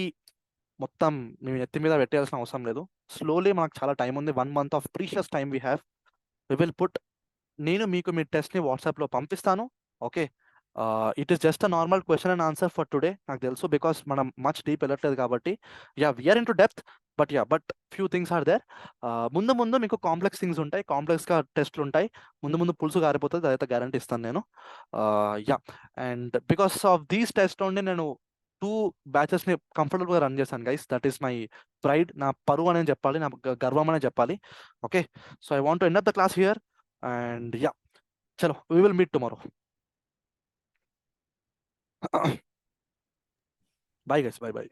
మొత్తం మేము ఎత్తి మీద పెట్టాల్సిన అవసరం లేదు. Slowly మనకు చాలా టైం ఉంది. 1 month of precious time we have. We will put, నేను మీకు మీ టెస్ట్ని వాట్సాప్లో పంపిస్తాను. Okay, it is just a normal question and answer for today. నాకు తెలుసు, బికాస్ మనం మచ్ డీప్ వెళ్ళట్లేదు కాబట్టి. We are in to depth, but few things are there. ముందు మీకు కాంప్లెక్స్ థింగ్స్ ఉంటాయి, కాంప్లెక్స్గా టెస్ట్లు ఉంటాయి. ముందు పులుసు గారిపోతుంది, అదైతే గ్యారంటీ ఇస్తాను నేను. And because of these test నుండి నేను 2 batchesని కంఫర్టబుల్గా రన్ చేశాను guys. That is my pride, నా పరువు అనే చెప్పాలి, నా గర్వం అనే చెప్పాలి. Okay, so I want to end up the class here. And చలో, we will meet tomorrow. Bye guys, bye.